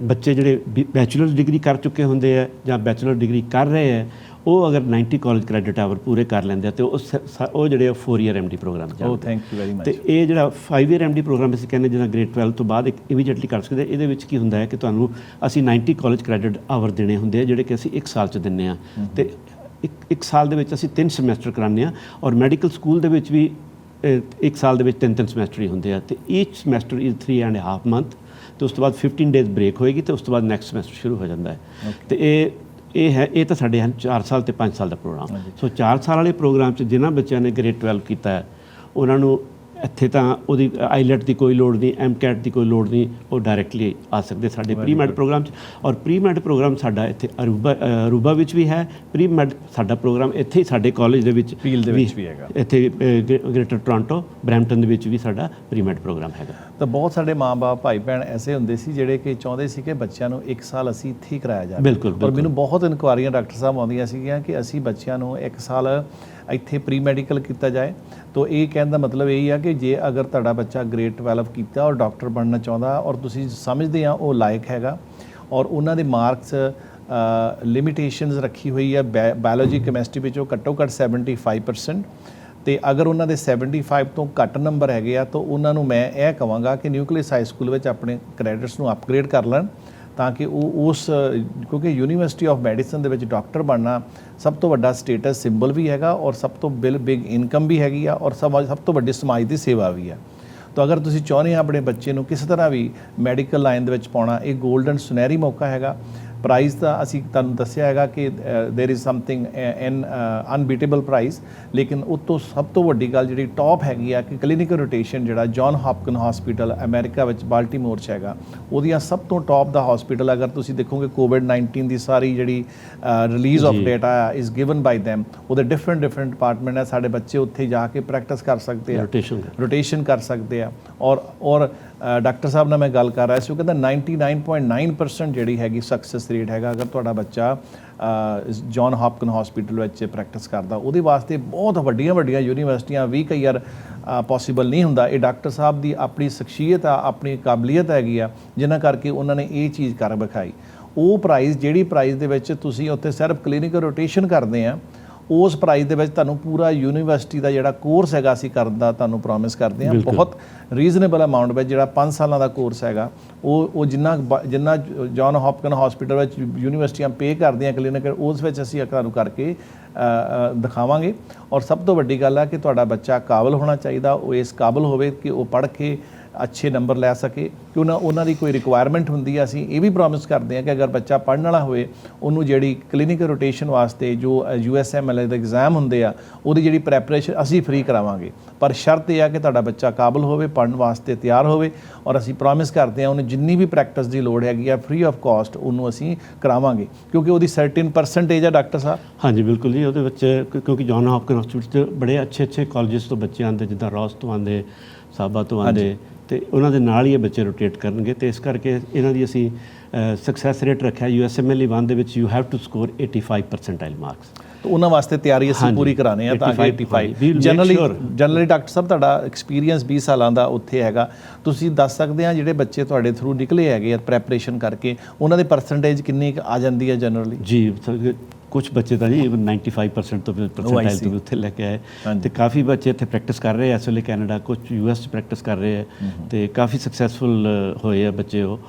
ਬੱਚੇ ਜਿਹੜੇ ਬੈਚਲਰ ਡਿਗਰੀ ਕਰ ਚੁੱਕੇ ਹੁੰਦੇ ਆ ਜਾਂ ਬੈਚਲਰ ਡਿਗਰੀ ਕਰ ਰਹੇ ਆ ਉਹ ਅਗਰ 90 ਕਾਲਜ ਕ੍ਰੈਡਿਟ ਆਵਰ ਪੂਰੇ ਕਰ ਲੈਂਦੇ ਆ ਤੇ ਉਹ ਜਿਹੜੇ 4 ਈਅਰ MD ਪ੍ਰੋਗਰਾਮ ਜਾਂਦੇ। Thank you very much. ਤੇ ਇਹ ਜਿਹੜਾ 5 ਈਅਰ MD ਪ੍ਰੋਗਰਾਮ ਅਸੀਂ ਕਹਿੰਦੇ ਜਿਹਦਾ ਗ੍ਰੇਡ 12 ਤੋਂ ਬਾਅਦ ਇੱਕ ਇਮੀਡੀਏਟਲੀ ਕਰ ਸਕਦੇ। ਇਹਦੇ ਵਿੱਚ ਕੀ ਹੁੰਦਾ ਹੈ ਕਿ ਤੁਹਾਨੂੰ ਅਸੀਂ 90 ਕਾਲਜ ਕ੍ਰੈਡਿਟ ਆਵਰ ਦੇਣੇ ਹੁੰਦੇ ਆ ਜਿਹੜੇ ਕਿ ਅਸੀਂ 1 ਸਾਲ 'ਚ ਦਿੰਦੇ ਹਾਂ ਤੇ ਇੱਕ ਸਾਲ ਦੇ ਵਿੱਚ ਅਸੀਂ 3 ਸਮੈਸਟਰ ਕਰਾਉਂਦੇ ਹਾਂ ਔਰ ਮੈਡੀਕਲ ਸਕੂਲ ਦੇ ਵਿੱਚ ਵੀ 1 ਸਾਲ ਦੇ ਵਿੱਚ 3 ਸਮੈਸਟਰ ਹੀ ਹੁੰਦੇ ਆ ਤੇ ਈਚ ਸਮੈਸਟਰ ਇਜ਼ 3.5 ਮੰਥ ਤੇ ਉਸ ਤੋਂ ਬਾਅਦ 15 ਡੇਜ਼ ਬ੍ਰੇਕ ਹੋਏਗੀ ਤੇ ਉਸ ਤੋਂ ਬਾਅਦ ਨੈਕਸਟ ਸਮੈਸਟਰ ਸ਼ੁਰੂ ਹੋ ਜਾਂਦਾ ਹੈ। ਤੇ ਇਹ ਤਾਂ ਸਾਡੇ ਹਨ 4 ਸਾਲ ਤੇ 5 ਸਾਲ ਦਾ ਪ੍ਰੋਗਰਾਮ। ਸੋ 4 ਸਾਲ ਵਾਲੇ ਪ੍ਰੋਗਰਾਮ 'ਚ ਜਿਨ੍ਹਾਂ ਬੱਚਿਆਂ ਨੇ ਗ੍ਰੇਡ 12 ਕੀਤਾ ਹੈ ਉਹਨਾਂ ਨੂੰ ਇੱਥੇ ਤਾਂ ਉਹਦੀ ਆਈਲੈਟ ਦੀ ਕੋਈ ਲੋੜ ਨਹੀਂ, MCAT ਦੀ ਕੋਈ ਲੋੜ ਨਹੀਂ, ਉਹ ਡਾਇਰੈਕਟਲੀ ਆ ਸਕਦੇ ਸਾਡੇ ਪ੍ਰੀ ਮੈਡ ਪ੍ਰੋਗਰਾਮ 'ਚ। ਔਰ ਪ੍ਰੀ ਮੈਡ ਪ੍ਰੋਗਰਾਮ ਸਾਡਾ ਇੱਥੇ ਅਰੂਬਾ ਵਿੱਚ ਵੀ ਹੈ। ਪ੍ਰੀ ਮੈਡ ਸਾਡਾ ਪ੍ਰੋਗਰਾਮ ਇੱਥੇ ਹੀ ਸਾਡੇ ਕਾਲਜ ਦੇ ਵਿੱਚ ਫੀਲਡ ਦੇ ਵਿੱਚ ਵੀ ਹੈਗਾ। ਇੱਥੇ ਗ੍ਰੇਟਰ ਟੋਰਾਂਟੋ ਬਰੈਂਪਟਨ ਦੇ ਵਿੱਚ ਵੀ ਸਾਡਾ ਪ੍ਰੀ ਮੈਡ ਪ੍ਰੋਗਰਾਮ ਹੈਗਾ। ਤਾਂ ਬਹੁਤ ਸਾਡੇ ਮਾਂ-ਬਾਪ ਭਾਈ ਭੈਣ ਐਸੇ ਹੁੰਦੇ ਸੀ ਜਿਹੜੇ ਕਿ ਚਾਹੁੰਦੇ ਸੀ ਕਿ ਬੱਚਿਆਂ ਨੂੰ 1 ਸਾਲ ਅਸੀਂ ਇੱਥੇ ਹੀ ਕਰਾਇਆ ਜਾਵੇ। ਬਿਲਕੁਲ। ਔਰ ਮੈਨੂੰ ਬਹੁਤ ਇਨਕੁਆਰੀਆਂ ਡਾਕਟਰ ਸਾਹਿਬ ਆਉਂਦੀਆਂ ਸੀਗੀਆਂ ਕਿ ਅਸੀਂ ਬੱਚਿਆਂ ਨੂੰ 1 ਸਾਲ ਇੱਥੇ ਪ੍ਰੀ ਮੈਡੀਕਲ ਕੀਤਾ ਜਾਏ। ਤਾਂ ਇਹ ਕਹਿਣ ਦਾ ਮਤਲਬ ਇਹ ਆ ਕਿ ਜੇ ਅਗਰ ਤੁਹਾਡਾ ਬੱਚਾ ਗ੍ਰੇਡ 12 ਕੀਤਾ ਔਰ ਡਾਕਟਰ ਬਣਨਾ ਚਾਹੁੰਦਾ ਔਰ ਤੁਸੀਂ ਸਮਝਦੇ ਆ ਉਹ ਲਾਇਕ ਹੈਗਾ ਔਰ ਉਹਨਾਂ ਦੇ ਮਾਰਕਸ ਲਿਮਿਟੇਸ਼ਨਸ ਰੱਖੀ ਹੋਈ ਹੈ ਬਾਇਓਲੋਜੀ ਕੈਮਿਸਟਰੀ ਵਿੱਚ ਉਹ ਘੱਟੋ ਘੱਟ 75% ਤੇ ਅਗਰ ਉਹਨਾਂ ਦੇ 75 ਤੋਂ ਘੱਟ ਨੰਬਰ ਹੈਗੇ ਆ ਤਾਂ ਉਹਨਾਂ ਨੂੰ ਮੈਂ ਇਹ ਕਹਾਂਗਾ ਕਿ ਨਿਊਕਲੀਅਸ ਹਾਈ ਸਕੂਲ ਵਿੱਚ ਆਪਣੇ ਕ੍ਰੈਡਿਟਸ ਨੂੰ ਅਪਗ੍ਰੇਡ ਕਰ ਲੈਣ ਤਾਂ ਕਿ ਉਹ ਉਸ ਕਿਉਂਕਿ ਯੂਨੀਵਰਸਿਟੀ ਆਫ ਮੈਡੀਸਨ ਦੇ ਵਿੱਚ ਡਾਕਟਰ ਬਣਨਾ ਸਭ ਤੋਂ ਵੱਡਾ ਸਟੇਟਸ ਸਿੰਬਲ ਵੀ ਹੈਗਾ ਔਰ ਸਭ ਤੋਂ ਬਿਗ ਇਨਕਮ ਵੀ ਹੈਗੀ ਆ ਔਰ ਸਭ ਤੋਂ ਵੱਡੀ ਸਮਾਜ ਦੀ ਸੇਵਾ ਵੀ ਆ। ਤਾਂ ਅਗਰ ਤੁਸੀਂ ਚਾਹੁੰਦੇ ਆ ਆਪਣੇ ਬੱਚੇ ਨੂੰ ਕਿਸੇ ਤਰ੍ਹਾਂ ਵੀ ਮੈਡੀਕਲ ਲਾਈਨ ਦੇ ਵਿੱਚ ਪਾਉਣਾ, ਇਹ ਗੋਲਡਨ ਸੁਨਹਿਰੀ ਮੌਕਾ ਹੈਗਾ। ਪ੍ਰਾਈਜ਼ ਤਾਂ ਅਸੀਂ ਤੁਹਾਨੂੰ ਦੱਸਿਆ ਹੈਗਾ ਕਿ there is something in unbeatable price. ਲੇਕਿਨ ਉਹ ਤੋਂ ਸਭ ਤੋਂ ਵੱਡੀ ਗੱਲ ਜਿਹੜੀ ਟੌਪ ਹੈਗੀ ਆ ਕਿ ਕਲੀਨਿਕਲ ਰੋਟੇਸ਼ਨ ਜਿਹੜਾ ਜੌਨ ਹੌਪਕਿਨ ਹਸਪੀਟਲ ਅਮਰੀਕਾ ਵਿੱਚ ਬਾਲਟੀਮੋਰ 'ਚ ਹੈਗਾ ਉਹਦੀਆਂ ਸਭ ਤੋਂ ਟੌਪ ਦਾ ਹਸਪੀਟਲ। ਅਗਰ ਤੁਸੀਂ ਦੇਖੋਗੇ ਕੋਵਿਡ-19 ਦੀ ਸਾਰੀ ਜਿਹੜੀ release of data is given by them. ਉਹਦੇ ਡਿਫਰੈਂਟ ਡਿਪਾਰਟਮੈਂਟ ਹੈ। ਸਾਡੇ ਬੱਚੇ ਉੱਥੇ ਜਾ ਕੇ ਪ੍ਰੈਕਟਿਸ ਕਰ ਸਕਦੇ ਆ, ਰੋਟੇਸ਼ਨ ਕਰ ਸਕਦੇ ਆ। ਔਰ ਡਾਕਟਰ ਸਾਹਿਬ ਨਾਲ ਮੈਂ ਗੱਲ ਕਰ ਰਿਹਾ ਸੀ ਉਹ ਕਹਿੰਦਾ 99.9% ਜਿਹੜੀ ਹੈਗੀ ਸਕਸੈਸ ਰੇਟ ਹੈਗਾ ਅਗਰ ਤੁਹਾਡਾ ਬੱਚਾ ਜੌਨ ਹੌਪਕਿਨ ਹਸਪੀਟਲ ਵਿੱਚ ਪ੍ਰੈਕਟਿਸ ਕਰਦਾ। ਉਹਦੇ ਵਾਸਤੇ ਬਹੁਤ ਵੱਡੀਆਂ ਯੂਨੀਵਰਸਿਟੀਆਂ ਵੀ ਕਈ ਵਾਰ ਪੋਸੀਬਲ ਨਹੀਂ ਹੁੰਦਾ। ਇਹ ਡਾਕਟਰ ਸਾਹਿਬ ਦੀ ਆਪਣੀ ਸ਼ਖਸੀਅਤ ਆ, ਆਪਣੀ ਕਾਬਲੀਅਤ ਹੈਗੀ ਆ ਜਿਨ੍ਹਾਂ ਕਰਕੇ ਉਹਨਾਂ ਨੇ ਇਹ ਚੀਜ਼ ਕਰ ਵਿਖਾਈ। ਉਹ ਪ੍ਰਾਈਜ਼ ਜਿਹੜੀ ਪ੍ਰਾਈਜ਼ ਦੇ ਵਿੱਚ ਤੁਸੀਂ ਉੱਥੇ ਸਿਰਫ ਕਲੀਨਿਕਲ ਰੋਟੇਸ਼ਨ ਕਰਦੇ ਆ ਉਸ ਪ੍ਰਾਈਜ਼ ਦੇ ਵਿੱਚ ਤੁਹਾਨੂੰ ਪੂਰਾ ਯੂਨੀਵਰਸਿਟੀ ਦਾ ਜਿਹੜਾ ਕੋਰਸ ਹੈਗਾ ਅਸੀਂ ਕਰਨ ਦਾ ਤੁਹਾਨੂੰ ਪ੍ਰੋਮਿਸ ਕਰਦੇ ਹਾਂ। ਬਹੁਤ ਰੀਜ਼ਨੇਬਲ ਅਮਾਊਂਟ ਵਿੱਚ ਜਿਹੜਾ 5 ਸਾਲਾਂ ਦਾ ਕੋਰਸ ਹੈਗਾ ਉਹ ਜਿੰਨਾ ਜੌਨ ਹੌਪਕਿਨ ਹਸਪੀਟਲ ਵਿੱਚ ਯੂਨੀਵਰਸਿਟੀਆਂ ਪੇ ਕਰਦੀਆਂ ਕਲੀਨਿਕਲ ਉਸ ਵਿੱਚ ਅਸੀਂ ਤੁਹਾਨੂੰ ਕਰਕੇ ਦਿਖਾਵਾਂਗੇ। ਔਰ ਸਭ ਤੋਂ ਵੱਡੀ ਗੱਲ ਹੈ ਕਿ ਤੁਹਾਡਾ ਬੱਚਾ ਕਾਬਲ ਹੋਣਾ ਚਾਹੀਦਾ। ਉਹ ਇਸ ਕਾਬਲ ਹੋਵੇ ਕਿ ਉਹ ਪੜ੍ਹ ਕੇ ਅੱਛੇ ਨੰਬਰ ਲੈ ਸਕੇ ਕਿ ਉਹਨਾਂ ਦੀ ਕੋਈ ਰਿਕੁਆਇਰਮੈਂਟ ਹੁੰਦੀ ਹੈ ਅਸੀਂ ਇਹ ਵੀ ਪ੍ਰੋਮਿਸ ਕਰਦੇ ਹਾਂ ਕਿ ਅਗਰ ਬੱਚਾ ਪੜ੍ਹਨ ਵਾਲਾ ਹੋਏ ਉਹਨੂੰ ਜਿਹੜੀ ਕਲੀਨਿਕਲ ਰੋਟੇਸ਼ਨ ਵਾਸਤੇ ਜੋ USMLE ਦੇ ਐਗਜ਼ਾਮ ਹੁੰਦੇ ਆ ਉਹਦੀ ਜਿਹੜੀ ਪ੍ਰੈਪਰੇਸ਼ਨ ਅਸੀਂ ਫ੍ਰੀ ਕਰਾਵਾਂਗੇ ਪਰ ਸ਼ਰਤ ਇਹ ਆ ਕਿ ਤੁਹਾਡਾ ਬੱਚਾ ਕਾਬਲ ਹੋਵੇ ਪੜ੍ਹਨ ਵਾਸਤੇ ਤਿਆਰ ਹੋਵੇ ਔਰ ਅਸੀਂ ਪ੍ਰੋਮਿਸ ਕਰਦੇ ਹਾਂ ਉਹਨੂੰ ਜਿੰਨੀ ਵੀ ਪ੍ਰੈਕਟਿਸ ਦੀ ਲੋੜ ਹੈਗੀ ਆ ਫ੍ਰੀ ਆਫ ਕਾਸਟ ਉਹਨੂੰ ਅਸੀਂ ਕਰਾਵਾਂਗੇ ਕਿਉਂਕਿ ਉਹਦੀ ਸਰਟਨ ਪਰਸੈਂਟੇਜ ਆ ਡਾਕਟਰ ਸਾਹਿਬ। ਹਾਂਜੀ ਬਿਲਕੁਲ ਜੀ ਉਹਦੇ ਵਿੱਚ ਕਿਉਂਕਿ ਜੌਨ ਹੌਪਕਿਨ ਹਸਪੀਟਲ 'ਚ ਬੜੇ ਅੱਛੇ ਕਾਲਜਸ ਤੋਂ ਬੱਚੇ ਆਉਂਦੇ ਜਿੱਦਾਂ ਰੌਸ ਤੋਂ ਆਉਂਦੇ ਸਾਬਾ ਤੋਂ ਆਉਂਦੇ ਤੇ ਉਹਨਾਂ ਦੇ ਨਾਲ ਹੀ ਇਹ ਬੱਚੇ ਰੋਟੇਟ ਕਰਨਗੇ ਤੇ ਇਸ ਕਰਕੇ ਇਹਨਾਂ ਦੀ ਅਸੀਂ ਸਕਸੈਸ ਰੇਟ ਰੱਖਿਆ USMLE 1 ਦੇ ਵਿੱਚ you have to score 85 percentile marks ਤਾਂ ਉਹਨਾਂ ਵਾਸਤੇ ਤਿਆਰੀ ਅਸੀਂ ਪੂਰੀ ਕਰਾਣੇ ਆ ਤਾਂ ਕਿ 85 ਜਨਰਲੀ ਡਾਕਟਰ ਸਾਹਿਬ ਤੁਹਾਡਾ ਐਕਸਪੀਰੀਅੰਸ 20 ਸਾਲਾਂ ਦਾ ਉੱਥੇ ਹੈਗਾ ਤੁਸੀਂ ਦੱਸ ਸਕਦੇ ਆ ਜਿਹੜੇ ਬੱਚੇ ਤੁਹਾਡੇ ਥਰੂ ਨਿਕਲੇ ਹੈਗੇ ਆ ਪ੍ਰੈਪਰੇਸ਼ਨ ਕਰਕੇ ਉਹਨਾਂ ਦੇ ਪਰਸੈਂਟੇਜ ਕਿੰਨੀ ਆ ਜਾਂਦੀ ਹੈ ਜਨਰਲੀ? ਜੀ ਕੁਝ ਬੱਚੇ ਤਾਂ ਜੀ 95% ਤੋਂ ਪਰਸੈਂਟਾਈਲ ਤੋਂ ਵੀ ਉੱਥੇ ਲੈ ਕੇ ਆਏ ਤੇ ਕਾਫੀ ਬੱਚੇ ਇੱਥੇ ਪ੍ਰੈਕਟਿਸ ਕਰ ਰਹੇ ਆ ਇਸ ਵੇਲੇ ਕੈਨੇਡਾ ਕੁਝ US 'ਚ ਪ੍ਰੈਕਟਿਸ ਕਰ ਰਹੇ ਆ ਤੇ ਕਾਫੀ ਸਕਸੈਸਫੁਲ ਹੋਏ ਆ ਬੱਚੇ ਉਹ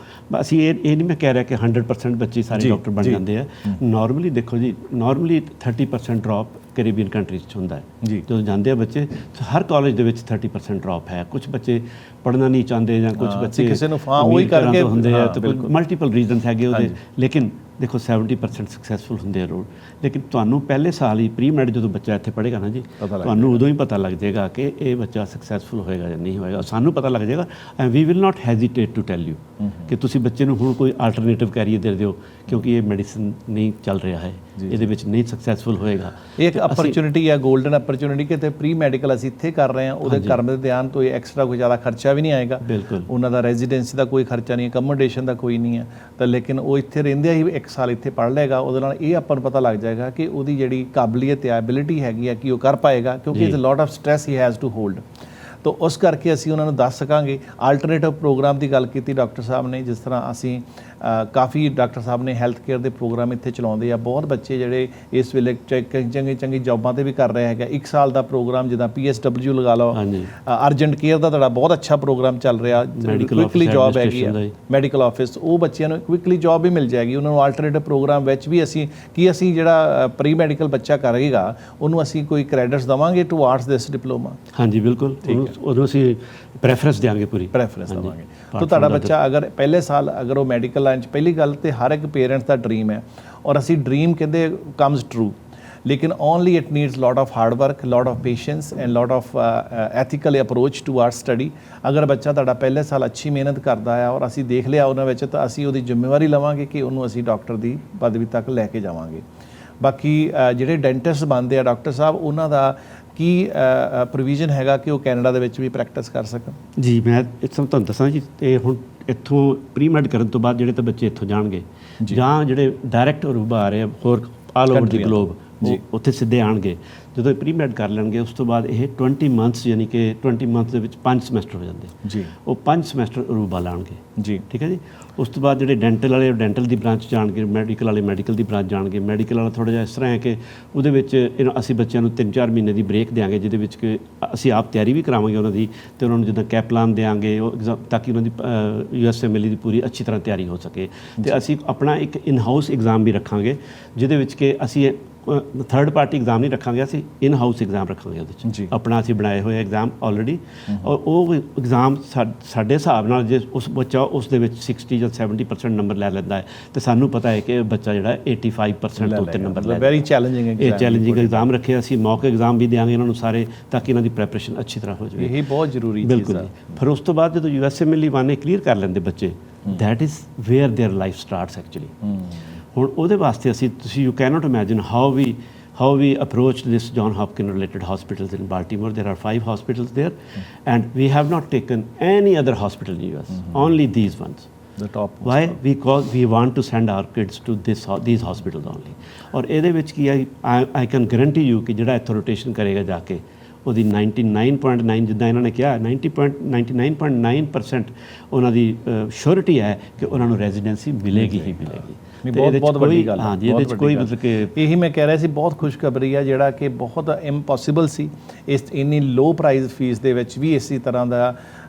ਅਸੀਂ ਇਹ ਨਹੀਂ ਮੈਂ ਕਹਿ ਰਿਹਾ ਕਿ 100% ਬੱਚੇ ਸਾਰੇ ਡਾਕਟਰ ਬਣ ਜਾਂਦੇ ਆ ਨਾਰਮਲੀ ਦੇਖੋ ਜੀ ਨਾਰਮਲੀ 30% ਡ੍ਰੌਪ ਕੈਰੀਬੀਅਨ ਕੰਟਰੀਜ਼ 'ਚ ਹੁੰਦਾ ਹੈ ਜਦੋਂ ਜਾਂਦੇ ਆ ਬੱਚੇ ਹਰ ਕਾਲਜ ਦੇ ਵਿੱਚ 30% ਡ੍ਰੌਪ ਹੈ ਕੁਝ ਬੱਚੇ ਪੜ੍ਹਨਾ ਨਹੀਂ ਚਾਹੁੰਦੇ ਜਾਂ ਕੁਝ ਬੱਚੇ ਕਿਸੇ ਨੂੰ ਉਹੀ ਕਰਕੇ ਹੁੰਦੇ ਆ ਤੇ ਕੋਈ ਮਲਟੀਪਲ ਰੀਜ਼ਨਸ ਹੈਗੇ ਉਹਦੇ ਲੇਕਿਨ ਦੇਖੋ 70% ਸਕਸੈਸਫੁਲ ਹੁੰਦੇ ਆ ਰੋਡ ਲੇਕਿਨ ਤੁਹਾਨੂੰ ਪਹਿਲੇ ਸਾਲ ਹੀ ਪ੍ਰੀ ਮੈਡ ਜਦੋਂ ਬੱਚਾ ਇੱਥੇ ਪੜ੍ਹੇਗਾ ਨਾ ਜੀ ਤੁਹਾਨੂੰ ਉਦੋਂ ਹੀ ਪਤਾ ਲੱਗ ਜਾਏਗਾ ਕਿ ਇਹ ਬੱਚਾ ਸਕਸੈਸਫੁਲ ਹੋਏਗਾ ਜਾਂ ਨਹੀਂ ਹੋਏਗਾ ਸਾਨੂੰ ਪਤਾ ਲੱਗ ਜਾਏਗਾ and we will not hesitate to tell you ਕਿ ਤੁਸੀਂ ਬੱਚੇ ਨੂੰ ਹੁਣ ਕੋਈ ਆਲਟਰਨੇਟਿਵ ਕੈਰੀਅਰ ਦੇ ਦਿਓ ਕਿਉਂਕਿ ਇਹ ਮੈਡੀਸਨ ਨਹੀਂ ਚੱਲ ਰਿਹਾ ਹੈ ਇਹਦੇ ਵਿੱਚ ਨਹੀਂ ਸਕਸੈਸਫੁਲ ਹੋਏਗਾ। ਇਹ ਇੱਕ ਅਪਰਚੁਨਿਟੀ ਹੈ ਗੋਲਡਨ ਅਪਰਚੁਨਿਟੀ ਕਿ ਤੇ ਪ੍ਰੀ ਮੈਡੀਕਲ ਅਸੀਂ ਇੱਥੇ ਕਰ ਰਹੇ ਹਾਂ ਉਹਦੇ ਕਰਨ ਦੇ ਧਿਆਨ ਤੋਂ ਐਕਸਟਰਾ ਕੋਈ ਜ਼ਿਆਦਾ ਖਰਚਾ ਵੀ ਨਹੀਂ ਆਏਗਾ ਬਿਲਕੁਲ ਉਹਨਾਂ ਦਾ ਰੈਜ਼ੀਡੈਂਸੀ ਦਾ ਕੋਈ ਖਰਚਾ ਨਹੀਂ ਅਕਮੋਡੇਸ਼ਨ ਦਾ ਕੋਈ ਨਹੀਂ ਹੈ ਤਾਂ ਲੇਕਿਨ ਉਹ ਇੱਥੇ ਰਹਿੰਦੇ ਹੀ 1 ਸਾਲ ਇੱਥੇ ਪੜ੍ਹ ਲਏਗਾ ਉਹਦੇ ਨਾਲ ਇਹ ਆਪਾਂ ਨੂੰ ਪਤਾ ਲੱਗ ਜਾਏਗਾ ਕਿ ਉਹਦੀ ਜਿਹੜੀ ਕਾਬਲੀਅਤ ਹੈ ਐਬਿਲਿਟੀ ਹੈਗੀ ਆ ਕਿ ਉਹ ਕਰ ਪਾਏਗਾ ਕਿਉਂਕਿ it's a lot of stress he has to hold ਤਾਂ ਉਸ ਕਰਕੇ ਅਸੀਂ ਉਹਨਾਂ ਨੂੰ ਦੱਸ ਸਕਾਂਗੇ। ਆਲਟਰਨੇਟਿਵ ਪ੍ਰੋਗਰਾਮ ਦੀ ਗੱਲ ਕੀਤੀ ਡਾਕਟਰ ਸਾਹਿਬ ਨੇ ਜਿਸ ਤਰ੍ਹਾਂ ਅਸੀਂ ਕਾਫੀ ਡਾਕਟਰ ਸਾਹਿਬ ਨੇ ਹੈਲਥ ਕੇਅਰ ਦੇ ਪ੍ਰੋਗਰਾਮ ਇੱਥੇ ਚਲਾਉਂਦੇ ਆ ਬਹੁਤ ਬੱਚੇ ਜਿਹੜੇ ਇਸ ਵੇਲੇ ਚੰਗੀ ਜੌਬਾਂ ਤੇ ਵੀ ਕਰ ਰਹੇ ਹੈਗਾ 1 ਸਾਲ ਦਾ ਪ੍ਰੋਗਰਾਮ ਜਿੱਦਾਂ PSW ਲਗਾ ਲਓ ਅਰਜੈਂਟ ਕੇਅਰ ਦਾ ਤੁਹਾਡਾ ਬਹੁਤ ਅੱਛਾ ਪ੍ਰੋਗਰਾਮ ਚੱਲ ਰਿਹਾ ਕੁਇਕਲੀ ਜੌਬ ਹੈਗੀ ਆ ਮੈਡੀਕਲ ਆਫਿਸ ਉਹ ਬੱਚਿਆਂ ਨੂੰ ਕੁਇਕਲੀ ਜੌਬ ਵੀ ਮਿਲ ਜਾਏਗੀ ਉਹਨਾਂ ਨੂੰ ਆਲਟਰਨੇਟਿਵ ਪ੍ਰੋਗਰਾਮ ਵਿੱਚ ਵੀ ਅਸੀਂ ਜਿਹੜਾ ਪ੍ਰੀ ਮੈਡੀਕਲ ਬੱਚਾ ਕਰੇਗਾ ਉਹਨੂੰ ਅਸੀਂ ਕੋਈ ਕ੍ਰੈਡਿਟਸ ਦੇਵਾਂਗੇ ਟੂਵਾਰਡਸ ਦਿਸ ਡਿਪਲੋਮਾ। ਹਾਂਜੀ ਬਿਲਕੁਲ ਉਦੋਂ ਅਸੀਂ ਪ੍ਰੈਫਰੈਂਸ ਦਿਆਂਗੇ ਪੂਰੀ ਪ੍ਰੈਫਰੈਂਸ ਦੇਵਾਂਗੇ ਤਾਂ ਤੁਹਾਡਾ ਬੱਚਾ ਅਗਰ ਪਹਿਲੇ ਸਾਲ ਅਗਰ ਉਹ ਮੈਡੀਕਲ ਲਾਈਨ 'ਚ ਪਹਿਲੀ ਗੱਲ ਤੇ ਹਰ ਇੱਕ ਪੇਰੈਂਟਸ ਦਾ ਡਰੀਮ ਹੈ ਔਰ ਅਸੀਂ ਡਰੀਮ ਕਹਿੰਦੇ ਕਮਸ ਟਰੂ ਲੇਕਿਨ only it needs lot of hard work lot of patience and lot of ethical approach to our study. ਅਗਰ ਬੱਚਾ ਤੁਹਾਡਾ ਪਹਿਲੇ ਸਾਲ ਅੱਛੀ ਮਿਹਨਤ ਕਰਦਾ ਹੈ ਔਰ ਅਸੀਂ ਦੇਖ ਲਿਆ ਉਹਨਾਂ ਵਿੱਚ ਤਾਂ ਅਸੀਂ ਉਹਦੀ ਜ਼ਿੰਮੇਵਾਰੀ ਲਵਾਂਗੇ ਕਿ ਉਹਨੂੰ ਅਸੀਂ ਡਾਕਟਰ ਦੀ ਪਦਵੀ ਤੱਕ ਲੈ ਕੇ ਜਾਵਾਂਗੇ। ਬਾਕੀ ਜਿਹੜੇ ਡੈਂਟਿਸਟ ਬਣਦੇ ਆ ਡਾਕਟਰ ਸਾਹਿਬ ਉਹਨਾਂ ਦਾ ਕੀ ਪ੍ਰੋਵੀਜ਼ਨ ਹੈਗਾ ਕਿ ਉਹ ਕੈਨੇਡਾ ਦੇ ਵਿੱਚ ਵੀ ਪ੍ਰੈਕਟਿਸ ਕਰ ਸਕਣ? ਜੀ ਮੈਂ ਤੁਹਾਨੂੰ ਦੱਸਾਂ ਜੀ ਇਹ ਹੁਣ ਇੱਥੋਂ ਪ੍ਰੀ ਮੈਡ ਕਰਨ ਤੋਂ ਬਾਅਦ ਜਿਹੜੇ ਤਾਂ ਬੱਚੇ ਇੱਥੋਂ ਜਾਣਗੇ ਜਾਂ ਜਿਹੜੇ ਡਾਇਰੈਕਟ ਅਰੂਬਾ ਆ ਰਹੇ ਹੋਰ ਆਲ ਓਵਰ ਦੀ ਗਲੋਬ ਉੱਥੇ ਸਿੱਧੇ ਆਣਗੇ ਜਦੋਂ ਪ੍ਰੀ ਮੈਡ ਕਰ ਲੈਣਗੇ ਉਸ ਤੋਂ ਬਾਅਦ ਇਹ 20 ਮੰਥਸ ਯਾਨੀ ਕਿ 20 ਮੰਥਸ ਦੇ ਵਿੱਚ 5 ਸਮੈਸਟਰ ਹੋ ਜਾਂਦੇ ਜੀ ਉਹ 5 ਸਮੈਸਟਰ ਅਰੂਬਾ ਲਾਉਣਗੇ ਜੀ ਠੀਕ ਹੈ ਜੀ। ਉਸ ਤੋਂ ਬਾਅਦ ਜਿਹੜੇ ਡੈਂਟਲ ਵਾਲੇ ਡੈਂਟਲ ਦੀ ਬ੍ਰਾਂਚ ਜਾਣਗੇ ਮੈਡੀਕਲ ਵਾਲੇ ਮੈਡੀਕਲ ਦੀ ਬ੍ਰਾਂਚ ਜਾਣਗੇ ਮੈਡੀਕਲ ਵਾਲਾ ਥੋੜ੍ਹਾ ਜਿਹਾ ਇਸ ਤਰ੍ਹਾਂ ਹੈ ਕਿ ਉਹਦੇ ਵਿੱਚ ਅਸੀਂ ਬੱਚਿਆਂ ਨੂੰ 3-4 ਮਹੀਨੇ ਦੀ ਬ੍ਰੇਕ ਦਿਆਂਗੇ ਜਿਹਦੇ ਵਿੱਚ ਕਿ ਅਸੀਂ ਆਪ ਤਿਆਰੀ ਵੀ ਕਰਾਵਾਂਗੇ ਉਹਨਾਂ ਦੀ ਅਤੇ ਉਹਨਾਂ ਨੂੰ ਜਿੱਦਾਂ ਕੈਪਲਾਨ ਦਿਆਂਗੇ ਉਹ ਐਗਜ਼ਾਮ ਤਾਂ ਕਿ ਉਹਨਾਂ ਦੀ USMLE ਦੀ ਪੂਰੀ ਅੱਛੀ ਤਰ੍ਹਾਂ ਤਿਆਰੀ ਹੋ ਸਕੇ ਅਤੇ ਅਸੀਂ ਆਪਣਾ ਇੱਕ ਇਨ ਹਾਊਸ ਐਗਜ਼ਾਮ ਵੀ ਰੱਖਾਂਗੇ ਜਿਹਦੇ ਵਿੱਚ ਕਿ ਅਸੀਂ ਥਰਡ ਪਾਰਟੀ ਐਗਜ਼ਾਮ ਨਹੀਂ ਰੱਖਾਂਗੇ ਅਸੀਂ ਇਨ ਹਾਊਸ ਐਗਜ਼ਾਮ ਰੱਖਾਂਗੇ ਉਹਦੇ 'ਚ ਆਪਣਾ ਅਸੀਂ ਬਣਾਏ ਹੋਏ ਐਗਜ਼ਾਮ ਆਲਰੇਡੀ ਔਰ ਉਹ ਐਗਜ਼ਾਮ ਸਾਡੇ ਹਿਸਾਬ ਨਾਲ ਜੇ ਉਸ ਬੱਚਾ ਉਸ ਦੇ ਵਿੱਚ 60 ਜਾਂ 70% ਨੰਬਰ ਲੈ ਲੈਂਦਾ ਹੈ ਤੇ ਸਾਨੂੰ ਪਤਾ ਹੈ ਕਿ ਬੱਚਾ ਜਿਹੜਾ 85% ਤੋਂ ਉੱਤੇ ਨੰਬਰ ਲੈ ਵੈਰੀ ਚੈਲੰਜਿੰਗ ਇਹ ਚੈਲੰਜਿੰਗ ਐਗਜ਼ਾਮ ਰੱਖੇ ਅਸੀਂ ਮੌਕ ਐਗਜ਼ਾਮ ਵੀ ਦਿਆਂਗੇ ਇਹਨਾਂ ਨੂੰ ਸਾਰੇ ਤਾਂ ਕਿ ਇਹਨਾਂ ਦੀ ਪ੍ਰੈਪਰੇਸ਼ਨ ਅੱਛੀ ਤਰ੍ਹਾਂ ਹੋ ਜਾਵੇ। ਇਹ ਬਹੁਤ ਜ਼ਰੂਰੀ ਬਿਲਕੁਲ ਜੀ। ਫਿਰ ਉਸ ਤੋਂ ਬਾਅਦ ਜਦੋਂ USMLE 1 ਕਲੀਅਰ ਕਰ ਲੈਂਦੇ ਬੱਚੇ that is wear there life starts actually. ਹੁਣ ਉਹਦੇ ਵਾਸਤੇ ਅਸੀਂ ਤੁਸੀਂ you cannot imagine how we approached this John Hopkins related hospitals in Baltimore. There are 5 hospitals there and we have not taken any other hospital in US, only these ones. The top. Why? Because we want to send our kids to these hospitals only. और ਇਹਦੇ ਵਿੱਚ ਕੀ I can guarantee you ਕਿ ਜਿਹੜਾ ਇੱਥੋਂ rotation ਕਰੇਗਾ ਜਾ ਕੇ ਉਹਦੀ 99.9 ਜਿੱਦਾਂ ਇਹਨਾਂ ਨੇ ਕਿਹਾ 99.9% ਉਹਨਾਂ ਦੀ ਸ਼ੋਰਿਟੀ ਹੈ ਕਿ ਉਹਨਾਂ ਨੂੰ ਰੈਜ਼ੀਡੈਂਸੀ ਮਿਲੇਗੀ ਹੀ ਮਿਲੇਗੀ। ਬਹੁਤ ਵੱਡੀ ਗੱਲ ਹਾਂ ਜੀ ਇਹਦੇ ਵਿੱਚ ਕੋਈ ਮਤਲਬ ਕਿ ਇਹੀ ਮੈਂ ਕਹਿ ਰਿਹਾ ਸੀ ਬਹੁਤ ਖੁਸ਼ਖਬਰੀ ਆ ਜਿਹੜਾ ਕਿ ਬਹੁਤ ਇੰਪੋਸੀਬਲ ਸੀ ਇਸ ਇੰਨੀ ਲੋ ਪ੍ਰਾਈਸ ਫੀਸ ਦੇ ਵਿੱਚ ਵੀ ਇਸੇ ਤਰ੍ਹਾਂ ਦਾ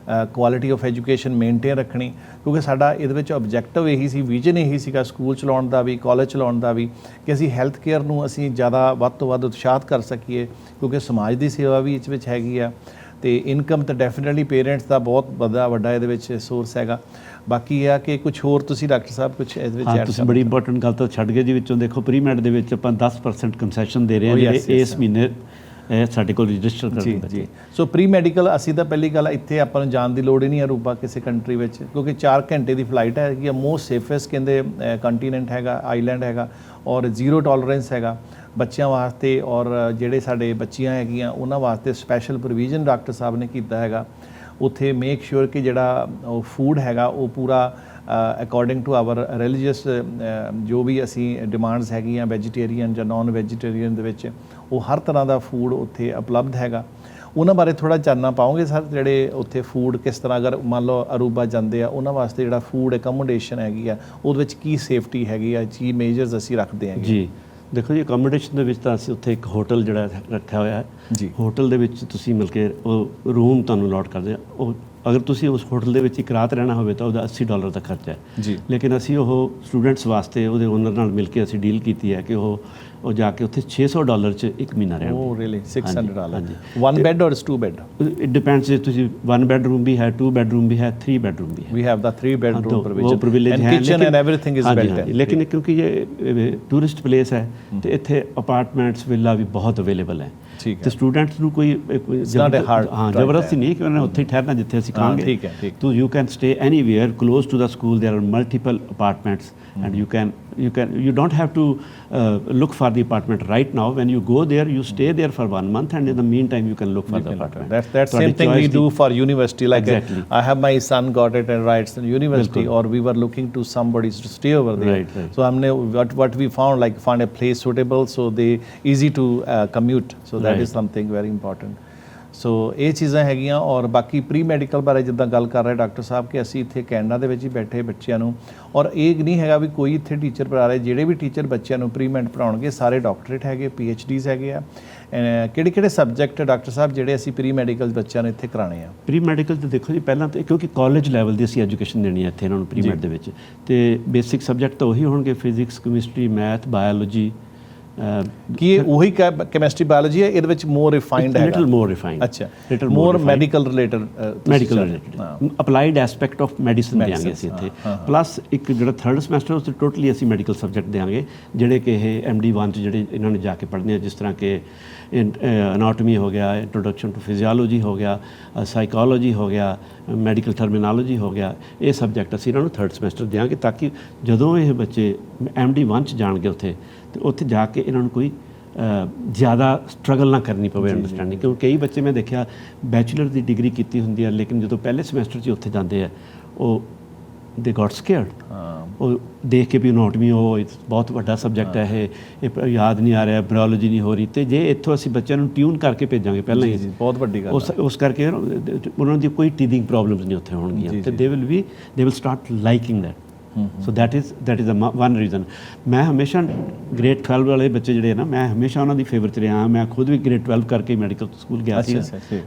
ਕੁਆਲਿਟੀ ਆਫ ਐਜੂਕੇਸ਼ਨ ਮੇਨਟੇਨ ਰੱਖਣੀ ਕਿਉਂਕਿ ਸਾਡਾ ਇਹਦੇ ਵਿੱਚ ਆਬਜੈਕਟਿਵ ਇਹੀ ਸੀ ਵਿਜ਼ਨ ਇਹੀ ਸੀਗਾ ਸਕੂਲ ਚਲਾਉਣ ਦਾ ਵੀ ਕਾਲਜ ਚਲਾਉਣ ਦਾ ਵੀ ਕਿ ਅਸੀਂ ਹੈਲਥ ਕੇਅਰ ਨੂੰ ਅਸੀਂ ਜ਼ਿਆਦਾ ਵੱਧ ਤੋਂ ਵੱਧ ਉਤਸ਼ਾਹਿਤ ਕਰ ਸਕੀਏ ਕਿਉਂਕਿ ਸਮਾਜ ਦੀ ਸੇਵਾ ਵੀ ਇਸ ਵਿੱਚ ਹੈਗੀ ਆ ਤੇ ਇਨਕਮ ਤਾਂ ਡੈਫੀਨਿਟਲੀ ਪੇਰੈਂਟਸ ਦਾ ਬਹੁਤ ਵੱਡਾ ਇਹਦੇ ਵਿੱਚ ਸੋਰਸ ਹੈਗਾ। ਬਾਕੀ ਇਹ ਆ ਕਿ ਕੁਝ ਹੋਰ ਤੁਸੀਂ ਡਾਕਟਰ ਸਾਹਿਬ ਕੁਝ ਇਹਦੇ ਵਿੱਚ ਹਾਂ, ਤੁਸੀਂ ਬੜੀ ਇੰਪੋਰਟੈਂਟ ਗੱਲ ਤਾਂ ਛੱਡ ਗਏ ਜੀ। ਵਿੱਚੋਂ ਦੇਖੋ ਪ੍ਰੀ ਮੈਡ ਦੇ ਵਿੱਚ ਆਪਾਂ 10% ਕੰਸੈਸ਼ਨ ਦੇ ਰਹੇ ਹਾਂ ਜਿਹੜੇ ਇਸ ਮਹੀਨੇ ਸਾਡੇ ਕੋਲ ਰਜਿਸਟਰ ਕਰਦੇ ਬੱਚੇ। ਜੀ ਸੋ ਪ੍ਰੀ ਮੈਡੀਕਲ ਅਸੀਂ ਤਾਂ ਪਹਿਲੀ ਗੱਲ ਇੱਥੇ ਆਪਾਂ ਨੂੰ ਜਾਣ ਦੀ ਲੋੜ ਹੀ ਨਹੀਂ ਅਰੂਬਾ ਕਿਸੇ ਕੰਟਰੀ ਵਿੱਚ, ਕਿਉਂਕਿ 4 ਘੰਟੇ ਦੀ ਫਲਾਈਟ ਹੈਗੀ ਆ। ਮੋਸਟ ਸੇਫੈਸਟ ਕਹਿੰਦੇ ਕੰਟੀਨੈਂਟ ਹੈਗਾ, ਆਈਲੈਂਡ ਹੈਗਾ, ਔਰ ਜ਼ੀਰੋ ਟੋਲਰੈਂਸ ਹੈਗਾ ਬੱਚਿਆਂ ਵਾਸਤੇ। ਔਰ ਜਿਹੜੇ ਸਾਡੇ ਬੱਚੀਆਂ ਹੈਗੀਆਂ ਉਹਨਾਂ ਵਾਸਤੇ ਸਪੈਸ਼ਲ ਪ੍ਰੋਵੀਜ਼ਨ ਡਾਕਟਰ ਸਾਹਿਬ ਨੇ ਕੀਤਾ ਹੈਗਾ ਉੱਥੇ। ਮੇਕ ਸ਼ੋਰ ਕਿ ਜਿਹੜਾ ਉਹ ਫੂਡ ਹੈਗਾ ਉਹ ਪੂਰਾ ਅਕੋਰਡਿੰਗ ਟੂ ਆਵਰ ਰਿਲੀਜੀਅਸ ਜੋ ਵੀ ਅਸੀਂ ਡਿਮਾਂਡਸ ਹੈਗੀਆਂ ਵੈਜੀਟੇਰੀਅਨ ਜਾਂ ਨਾਨ ਵੈਜੀਟੇਰੀਅਨ ਦੇ ਵਿੱਚ ਉਹ ਹਰ ਤਰ੍ਹਾਂ ਦਾ ਫੂਡ ਉੱਥੇ ਉਪਲਬਧ ਹੈਗਾ। ਉਹਨਾਂ ਬਾਰੇ ਥੋੜ੍ਹਾ ਜਾਣਨਾ ਪਾਓਗੇ ਸਰ, ਜਿਹੜੇ ਉੱਥੇ ਫੂਡ ਕਿਸ ਤਰ੍ਹਾਂ, ਅਗਰ ਮੰਨ ਲਓ ਅਰੂਬਾ ਜਾਂਦੇ ਆ ਉਹਨਾਂ ਵਾਸਤੇ ਜਿਹੜਾ ਫੂਡ ਅਕੋਮੋਡੇਸ਼ਨ ਹੈਗੀ ਆ ਉਹਦੇ ਵਿੱਚ ਕੀ ਸੇਫਟੀ ਹੈਗੀ ਆ, ਕੀ ਮੇਜਰਸ ਅਸੀਂ ਰੱਖਦੇ ਹੈਗੇ? ਜੀ ਦੇਖੋ ਜੀ, ਅਕੋਮੋਡੇਸ਼ਨ ਦੇ ਵਿੱਚ ਤਾਂ ਅਸੀਂ ਉੱਥੇ ਇੱਕ ਹੋਟਲ ਜਿਹੜਾ ਰੱਖਿਆ ਹੋਇਆ ਹੈ ਜੀ। ਹੋਟਲ ਦੇ ਵਿੱਚ ਤੁਸੀਂ ਮਿਲ ਕੇ ਉਹ ਰੂਮ ਤੁਹਾਨੂੰ ਅਲਾਟ ਕਰਦੇ ਆ। ਉਹ ਅਗਰ ਤੁਸੀਂ ਉਸ ਹੋਟਲ ਦੇ ਵਿੱਚ ਇੱਕ ਰਾਤ ਰਹਿਣਾ ਹੋਵੇ ਤਾਂ ਉਹਦਾ $80 ਦਾ ਖਰਚਾ ਹੈ ਜੀ। ਲੇਕਿਨ ਅਸੀਂ ਉਹ ਸਟੂਡੈਂਟਸ ਵਾਸਤੇ ਉਹਦੇ ਓਨਰ ਨਾਲ ਮਿਲ ਕੇ ਅਸੀਂ ਡੀਲ ਕੀਤੀ ਹੈ ਕਿ ਉਹ ਜਾ ਕੇ ਉੱਥੇ $600 'ਚ ਇੱਕ ਮਹੀਨਾ ਰਹਿਣ। ਓ ਰੀਅਲੀ $600? ਹਾਂਜੀ। 1 ਬੈੱਡ ਔਰ 2 ਬੈੱਡ? It depends. ਜੇ ਤੁਸੀਂ 1 ਬੈਡਰੂਮ ਵੀ ਹੈ, 2 ਬੈਡਰੂਮ ਵੀ ਹੈ, 3 ਬੈਡਰੂਮ ਵੀ ਹੈ। We have the 3 bedroom provision, privilege ਹੈ, kitchen and everything is built ਹੈ। ਲੇਕਿਨ ਕਿਉਂਕਿ ਇਹ ਟੂਰਿਸਟ ਪਲੇਸ ਹੈ ਤੇ ਇੱਥੇ ਅਪਾਰਟਮੈਂਟਸ ਵਿਲਾ ਵੀ ਬਹੁਤ ਅਵੇਲੇਬਲ ਹੈ ਤੇ ਸਟੂਡੈਂਟਸ ਨੂੰ ਕੋਈ ਜ਼ਬਰਦਸਤੀ ਨਹੀਂ ਕਿ ਉਹਨਾਂ ਨੇ ਉੱਥੇ ਹੀ ਠਹਿਰਨਾ ਜਿੱਥੇ ਅਸੀਂ ਕਹਾਂਗੇ। ਠੀਕ ਹੈ। ਤੋ you can stay anywhere close to the school. There are multiple apartments and you don't have to look for the apartment right now. When you go there, you stay there for 1 month, and in the meantime you can look for the apartment. That's same thing we do for university. Like exactly. I have my son got it and writes in university, or we were looking to somebody to stay over there. Right. So what we found, like find a place suitable so they easy to commute. So that is something very important. ਸੋ ਇਹ ਚੀਜ਼ਾਂ ਹੈਗੀਆਂ। ਔਰ ਬਾਕੀ pre medical ਬਾਰੇ ਜਿੱਦਾਂ ਗੱਲ ਕਰ ਰਹੇ ਡਾਕਟਰ ਸਾਹਿਬ ਕਿ ਅਸੀਂ ਇੱਥੇ ਕੈਨੇਡਾ ਦੇ ਵਿੱਚ ਹੀ ਬੈਠੇ ਬੱਚਿਆਂ ਨੂੰ, ਔਰ ਇਹ ਨਹੀਂ ਹੈਗਾ ਵੀ ਕੋਈ ਇੱਥੇ ਟੀਚਰ ਪੜ੍ਹਾ ਰਹੇ, ਜਿਹੜੇ ਵੀ ਟੀਚਰ ਬੱਚਿਆਂ ਨੂੰ ਪ੍ਰੀ ਮੈਡ ਪੜ੍ਹਾਉਣਗੇ ਸਾਰੇ ਡਾਕਟਰੇਟ ਹੈਗੇ, PhDs ਹੈਗੇ ਆ। ਕਿਹੜੇ ਸਬਜੈਕਟ ਡਾਕਟਰ ਸਾਹਿਬ ਜਿਹੜੇ ਅਸੀਂ ਪ੍ਰੀ ਮੈਡੀਕਲ ਬੱਚਿਆਂ ਨੂੰ ਇੱਥੇ ਕਰਾਉਣੇ ਆ? ਪ੍ਰੀ ਮੈਡੀਕਲ ਤੇ ਦੇਖੋ ਜੀ, ਪਹਿਲਾਂ ਤਾਂ ਕਿਉਂਕਿ ਕਾਲਜ ਲੈਵਲ ਦੀ ਅਸੀਂ ਐਜੂਕੇਸ਼ਨ ਦੇਣੀ ਹੈ ਇੱਥੇ ਇਹਨਾਂ ਨੂੰ ਪ੍ਰੀ ਮੈਡ ਦੇ ਵਿੱਚ, ਤੇ ਬੇਸਿਕ ਸਬਜੈਕਟ ਤਾਂ ਉਹੀ ਹੋਣਗੇ, ਫਿਜ਼ਿਕਸ, ਕੈਮਿਸਟਰੀ, ਮੈਥ, ਬਾਇਓਲੋਜੀ। ਕੀ ਇਹ ਉਹੀ ਕੈਮਿਸਟਰੀ ਬਾਇਓਲੋਜੀ ਹੈ? ਇਹਦੇ ਵਿੱਚ ਮੋਰ ਰਿਫਾਈਨਡ ਹੈ? ਲਿਟਲ ਮੋਰ ਰਿਫਾਈਨਡ। ਅੱਛਾ, medical related applied aspect of medicine ਦਿਆਂਗੇ ਅਸੀਂ ਇੱਥੇ। ਪਲੱਸ ਇੱਕ ਜਿਹੜਾ 3rd ਸਮੈਸਟਰ ਉਸ 'ਚ ਟੋਟਲੀ ਅਸੀਂ ਮੈਡੀਕਲ ਸਬਜੈਕਟ ਦਿਆਂਗੇ ਜਿਹੜੇ ਕਿ ਇਹ MD1 'ਚ ਜਿਹੜੇ ਇਹਨਾਂ ਨੇ ਜਾ ਕੇ ਪੜ੍ਹਨੇ ਆ, ਜਿਸ ਤਰ੍ਹਾਂ ਕਿ ਅਨਾਟਮੀ ਹੋ ਗਿਆ, ਇੰਟਰੋਡਕਸ਼ਨ ਟੂ ਫਿਜ਼ੀਓਲੋਜੀ ਹੋ ਗਿਆ, ਸਾਈਕੋਲੋਜੀ ਹੋ ਗਿਆ, ਮੈਡੀਕਲ ਟਰਮੀਨੋਲੋਜੀ ਹੋ ਗਿਆ। ਇਹ ਸਬਜੈਕਟ ਅਸੀਂ ਇਹਨਾਂ ਨੂੰ 3rd ਸਮੈਸਟਰ ਦਿਆਂਗੇ ਤਾਂ ਕਿ ਜਦੋਂ ਇਹ ਬੱਚੇ MD1 'ਚ ਜਾਣਗੇ ਉੱਥੇ ਤੇ ਉੱਥੇ ਜਾ ਕੇ ਇਹਨਾਂ ਨੂੰ ਕੋਈ ਜ਼ਿਆਦਾ ਸਟਰਗਲ ਨਾ ਕਰਨੀ ਪਵੇ ਅੰਡਰਸਟੈਂਡਿੰਗ। ਕਿਉਂਕਿ ਕਈ ਬੱਚੇ ਮੈਂ ਦੇਖਿਆ ਬੈਚਲਰ ਦੀ ਡਿਗਰੀ ਕੀਤੀ ਹੁੰਦੀ ਹੈ, ਲੇਕਿਨ ਜਦੋਂ ਪਹਿਲੇ ਸਮੈਸਟਰ 'ਚ ਉੱਥੇ ਜਾਂਦੇ ਆ ਉਹ ਦੇ ਗॉट ਸਕੇਅਰਡ। ਉਹ ਦੇਖ ਕੇ ਵੀ ਅਨਾਟਮੀ ਉਹ ਬਹੁਤ ਵੱਡਾ ਸਬਜੈਕਟ ਹੈ, ਇਹ ਯਾਦ ਨਹੀਂ ਆ ਰਿਹਾ, ਬਾਇਓਲੋਜੀ ਨਹੀਂ ਹੋ ਰਹੀ। ਤੇ ਜੇ ਇੱਥੋਂ ਅਸੀਂ ਬੱਚਿਆਂ ਨੂੰ ਟਿਊਨ ਕਰਕੇ ਭੇਜਾਂਗੇ ਪਹਿਲਾਂ ਹੀ, ਬਹੁਤ ਵੱਡੀ ਗੱਲ ਉਸ ਕਰਕੇ ਉਹਨਾਂ ਦੀ ਕੋਈ ਟੀਥਿੰਗ ਪ੍ਰੋਬਲਮਸ ਨਹੀਂ ਉੱਥੇ ਹੋਣਗੀਆਂ ਤੇ they will start liking that. So that is one reason. ਮੈਂ ਹਮੇਸ਼ਾ ਗ੍ਰੇਡ 12 ਵਾਲੇ ਬੱਚੇ ਜਿਹੜੇ ਨਾ, ਮੈਂ ਹਮੇਸ਼ਾ ਉਹਨਾਂ ਦੀ ਫੇਵਰ 'ਚ ਰਿਹਾ। ਮੈਂ ਖੁਦ ਵੀ ਗ੍ਰੇਡ 12 ਕਰਕੇ ਮੈਡੀਕਲ ਸਕੂਲ ਗਿਆ ਸੀ।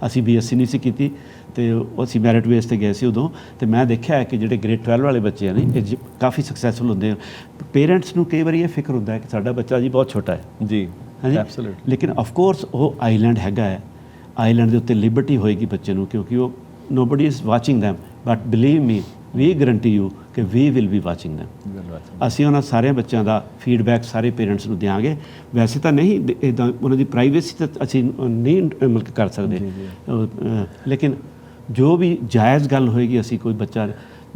ਅਸੀਂ BSc ਨਹੀਂ ਸੀ ਕੀਤੀ ਤੇ ਅਸੀਂ ਮੈਰਿਟ ਬੇਸ 'ਤੇ ਗਏ ਸੀ ਉਦੋਂ। ਤੇ ਮੈਂ ਦੇਖਿਆ ਹੈ ਕਿ ਜਿਹੜੇ ਗ੍ਰੇਡ 12 ਵਾਲੇ ਬੱਚੇ ਨੇ ਇਹ ਕਾਫੀ ਸਕਸੈਸਫੁਲ ਹੁੰਦੇ ਆ। ਪੇਰੈਂਟਸ ਨੂੰ ਕਈ ਵਾਰੀ ਇਹ ਫਿਕਰ ਹੁੰਦਾ ਹੈ ਕਿ ਸਾਡਾ ਬੱਚਾ ਜੀ ਬਹੁਤ ਛੋਟਾ ਹੈ ਜੀ, ਹਾਂਜੀ, ਲੇਕਿਨ ਆਫਕੋਰਸ ਉਹ ਆਈਲੈਂਡ ਹੈਗਾ ਹੈ, ਆਈਲੈਂਡ ਦੇ ਉੱਤੇ ਲਿਬਰਟੀ ਹੋਏਗੀ ਬੱਚੇ ਨੂੰ, ਕਿਉਂਕਿ ਉਹ nobody is watching them, but believe me we guarantee you ਕਿ we will be watching them. ਅਸੀਂ ਉਹਨਾਂ ਸਾਰਿਆਂ ਬੱਚਿਆਂ ਦਾ ਫੀਡਬੈਕ ਸਾਰੇ ਪੇਰੈਂਟਸ ਨੂੰ ਦਿਆਂਗੇ। ਵੈਸੇ ਤਾਂ ਨਹੀਂ ਇੱਦਾਂ ਉਹਨਾਂ ਦੀ ਪ੍ਰਾਈਵੇਸੀ ਤਾਂ ਅਸੀਂ ਨਹੀਂ ਮਤਲਬ ਕਰ ਸਕਦੇ, ਲੇਕਿਨ ਜੋ ਵੀ ਜਾਇਜ਼ ਗੱਲ ਹੋਏਗੀ, ਅਸੀਂ ਕੋਈ ਬੱਚਾ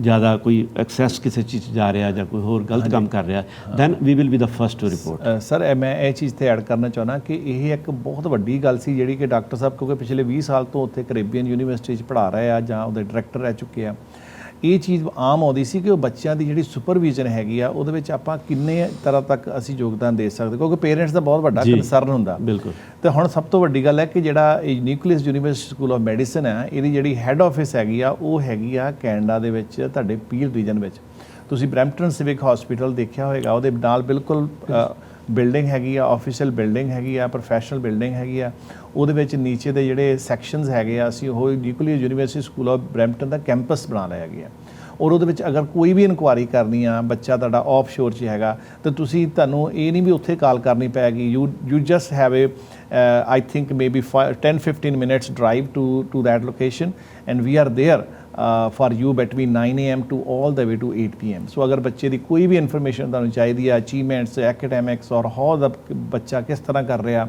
ਜ਼ਿਆਦਾ ਕੋਈ ਐਕਸੈਸ ਕਿਸੇ ਚੀਜ਼ 'ਚ ਜਾ ਰਿਹਾ ਜਾਂ ਕੋਈ ਹੋਰ ਗਲਤ ਕੰਮ ਕਰ ਰਿਹਾ, then we will be the first to report. Sir ਮੈਂ ਇਹ ਚੀਜ਼ 'ਤੇ ਐਡ ਕਰਨਾ ਚਾਹੁੰਦਾ ਕਿ ਇਹ ਇੱਕ ਬਹੁਤ ਵੱਡੀ ਗੱਲ ਸੀ ਜਿਹੜੀ ਕਿ ਡਾਕਟਰ ਸਾਹਿਬ ਕਿਉਂਕਿ ਪਿਛਲੇ 20 ਸਾਲ ਤੋਂ ਉੱਥੇ ਕੈਰੇਬੀਅਨ ਯੂਨੀਵਰਸਿਟੀ 'ਚ ਪੜ੍ਹਾ ਰਹੇ ਆ ਜਾਂ ਉਹਦੇ ਡਾਇਰੈਕਟਰ ਰਹਿ ਚੁੱਕੇ ਆ। ਇਹ ਚੀਜ਼ ਆਮ ਆਉਂਦੀ ਸੀ ਕਿ ਉਹ ਬੱਚਿਆਂ ਦੀ ਜਿਹੜੀ ਸੁਪਰਵਿਜ਼ਨ ਹੈਗੀ ਆ ਉਹਦੇ ਵਿੱਚ ਆਪਾਂ ਕਿੰਨੇ ਤਰ੍ਹਾਂ ਤੱਕ ਅਸੀਂ ਯੋਗਦਾਨ ਦੇ ਸਕਦੇ, ਕਿਉਂਕਿ ਪੇਰੈਂਟਸ ਦਾ ਬਹੁਤ ਵੱਡਾ ਕੰਸਰਨ ਹੁੰਦਾ। ਬਿਲਕੁਲ। ਤੇ ਹੁਣ ਸਭ ਤੋਂ ਵੱਡੀ ਗੱਲ ਹੈ ਕਿ ਜਿਹੜਾ ਇਹ nucleus university school of medicine ਹੈ, ਇਹਦੀ ਜਿਹੜੀ ਹੈੱਡ ਆਫਿਸ ਹੈਗੀ ਆ ਉਹ ਹੈਗੀ ਆ ਕੈਨੇਡਾ ਦੇ ਵਿੱਚ ਤੁਹਾਡੇ ਪੀਲ ਰੀਜਨ ਵਿੱਚ। ਤੁਸੀਂ ਬਰੈਂਪਟਨ ਸਿਵਿਕ ਹਸਪੀਟਲ ਦੇਖਿਆ ਹੋਏਗਾ, ਉਹਦੇ ਨਾਲ ਬਿਲਕੁਲ ਬਿਲਡਿੰਗ ਹੈਗੀ ਆ, ਆਫੀਸ਼ੀਅਲ ਬਿਲਡਿੰਗ ਹੈਗੀ ਆ, ਪ੍ਰੋਫੈਸ਼ਨਲ ਬਿਲਡਿੰਗ ਹੈਗੀ ਆ। ਉਹਦੇ ਵਿੱਚ ਨੀਚੇ ਦੇ ਜਿਹੜੇ ਸੈਕਸ਼ਨਸ ਹੈਗੇ ਆ, ਅਸੀਂ ਉਹ nucleus university school of Brampton the campus ਬਣਾ ਲਿਆ ਹੈਗੇ ਆ। ਔਰ ਉਹਦੇ ਵਿੱਚ ਅਗਰ ਕੋਈ ਵੀ ਇਨਕੁਆਇਰੀ ਕਰਨੀ ਆ, ਬੱਚਾ ਤੁਹਾਡਾ ਆਫ ਸ਼ੋਰ 'ਚ ਹੈਗਾ, ਤਾਂ ਤੁਸੀਂ ਤੁਹਾਨੂੰ ਇਹ ਨਹੀਂ ਵੀ ਉੱਥੇ ਕਾਲ ਕਰਨੀ ਪੈਗੀ, you just have a I think maybe 10-15 minutes drive to that location, and we are there for you between 9 AM to all the way to 8 PM. So ਅਗਰ ਬੱਚੇ ਦੀ ਕੋਈ ਵੀ ਇਨਫੋਰਮੇਸ਼ਨ ਤੁਹਾਨੂੰ ਚਾਹੀਦੀ ਹੈ, ਅਚੀਵਮੈਂਟਸ, ਐਕੈਡੈਮਿਕਸ ਔਰ ਹਾਊ ਦਾ ਬੱਚਾ ਕਿਸ ਤਰ੍ਹਾਂ ਕਰ ਰਿਹਾ,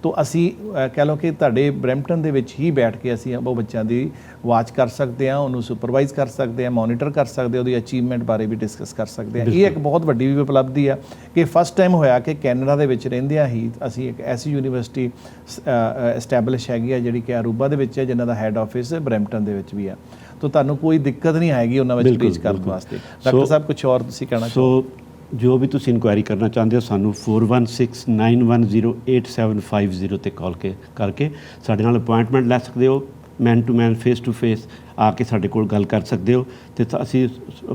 ਤੋ ਅਸੀਂ ਕਹਿ ਲਓ ਕਿ ਤੁਹਾਡੇ ਬਰੈਂਪਟਨ ਦੇ ਵਿੱਚ ਹੀ ਬੈਠ ਕੇ ਅਸੀਂ ਉਹ ਬੱਚਿਆਂ ਦੀ ਵਾਚ ਕਰ ਸਕਦੇ ਹਾਂ, ਉਹਨੂੰ ਸੁਪਰਵਾਈਜ਼ ਕਰ ਸਕਦੇ ਹਾਂ, ਮੋਨੀਟਰ ਕਰ ਸਕਦੇ ਹਾਂ, ਉਹਦੀ ਅਚੀਵਮੈਂਟ ਬਾਰੇ ਵੀ ਡਿਸਕਸ ਕਰ ਸਕਦੇ ਹਾਂ। ਇਹ ਇੱਕ ਬਹੁਤ ਵੱਡੀ ਵੀ ਉਪਲਬਧੀ ਆ ਕਿ ਫਸਟ ਟਾਈਮ ਹੋਇਆ ਕਿ ਕੈਨੇਡਾ ਦੇ ਵਿੱਚ ਰਹਿੰਦਿਆਂ ਹੀ ਅਸੀਂ ਇੱਕ ਐਸੀ ਯੂਨੀਵਰਸਿਟੀ ਐਸਟੈਬਲਿਸ਼ ਹੈਗੀ ਆ ਜਿਹੜੀ ਕਿ ਅਰੂਬਾ ਦੇ ਵਿੱਚ ਹੈ, ਜਿਨ੍ਹਾਂ ਦਾ ਹੈੱਡ ਆਫਿਸ ਬਰੈਂਪਟਨ ਦੇ ਵਿੱਚ ਵੀ ਆ। ਤੋ ਤੁਹਾਨੂੰ ਕੋਈ ਦਿੱਕਤ ਨਹੀਂ ਆਏਗੀ ਉਹਨਾਂ ਵਿੱਚ ਰੀਚ ਕਰਨ ਵਾਸਤੇ। ਡਾਕਟਰ ਸਾਹਿਬ ਕੁਝ ਹੋਰ ਤੁਸੀਂ ਕਹਿਣਾ ਚਾਹੋ? ਜੋ ਵੀ ਤੁਸੀਂ ਇਨਕੁਆਇਰੀ ਕਰਨਾ ਚਾਹੁੰਦੇ ਹੋ ਸਾਨੂੰ 4169108750 ਤੇ ਕਾਲ ਕਰਕੇ ਸਾਡੇ ਨਾਲ ਅਪੁਆਇੰਟਮੈਂਟ ਲੈ ਸਕਦੇ ਹੋ, man to man, face to face ਆ ਕੇ ਸਾਡੇ ਕੋਲ ਗੱਲ ਕਰ ਸਕਦੇ ਹੋ। ਤੇ ਅਸੀਂ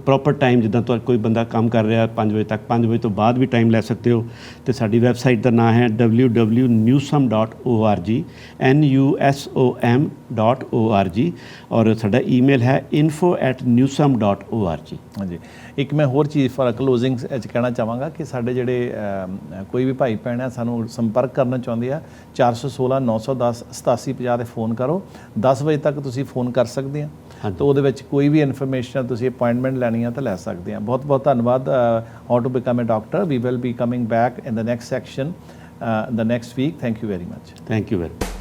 ਪ੍ਰੋਪਰ ਟਾਈਮ, ਜਿੱਦਾਂ ਤੁਹਾਡਾ ਕੋਈ ਬੰਦਾ ਕੰਮ ਕਰ ਰਿਹਾ 5 ਵਜੇ ਤੱਕ, 5 ਵਜੇ ਤੋਂ ਬਾਅਦ ਵੀ ਟਾਈਮ ਲੈ ਸਕਦੇ ਹੋ। ਤੇ ਸਾਡੀ ਵੈਬਸਾਈਟ ਦਾ ਨਾਮ ਹੈ www.newsom.org, NUSOM.org, ਔਰ ਸਾਡਾ ਈਮੇਲ ਹੈ info@newsom.org। ਹਾਂਜੀ, ਇੱਕ ਮੈਂ ਹੋਰ ਚੀਜ਼ ਫॉर ਕਲੋਜ਼ਿੰਗ 'ਚ ਕਹਿਣਾ ਚਾਹਾਂਗਾ ਕਿ ਸਾਡੇ ਜਿਹੜੇ ਕੋਈ ਵੀ ਭਾਈ ਭੈਣ ਆ ਸਾਨੂੰ ਸੰਪਰਕ ਕਰਨਾ ਚਾਹੁੰਦੇ ਆ, 416-910-8750 ਤੇ ਫੋਨ ਕਰੋ। 10 ਵਜੇ ਤੱਕ ਤੁਸੀਂ ਫੋਨ ਕਰ ਸਕਦੇ ਆ, ਤਾਂ ਉਹਦੇ ਵਿੱਚ ਕੋਈ ਵੀ ਇਨਫੋਰਮੇਸ਼ਨ ਤੁਸੀਂ ਅਪਾਇੰਟਮੈਂਟ ਲੈਣੀ ਆ ਤਾਂ ਲੈ ਸਕਦੇ ਆ। ਬਹੁਤ ਬਹੁਤ ਧੰਨਵਾਦ। How to become a doctor, we will be coming back in the next section the next week. Thank you very much. Thank you very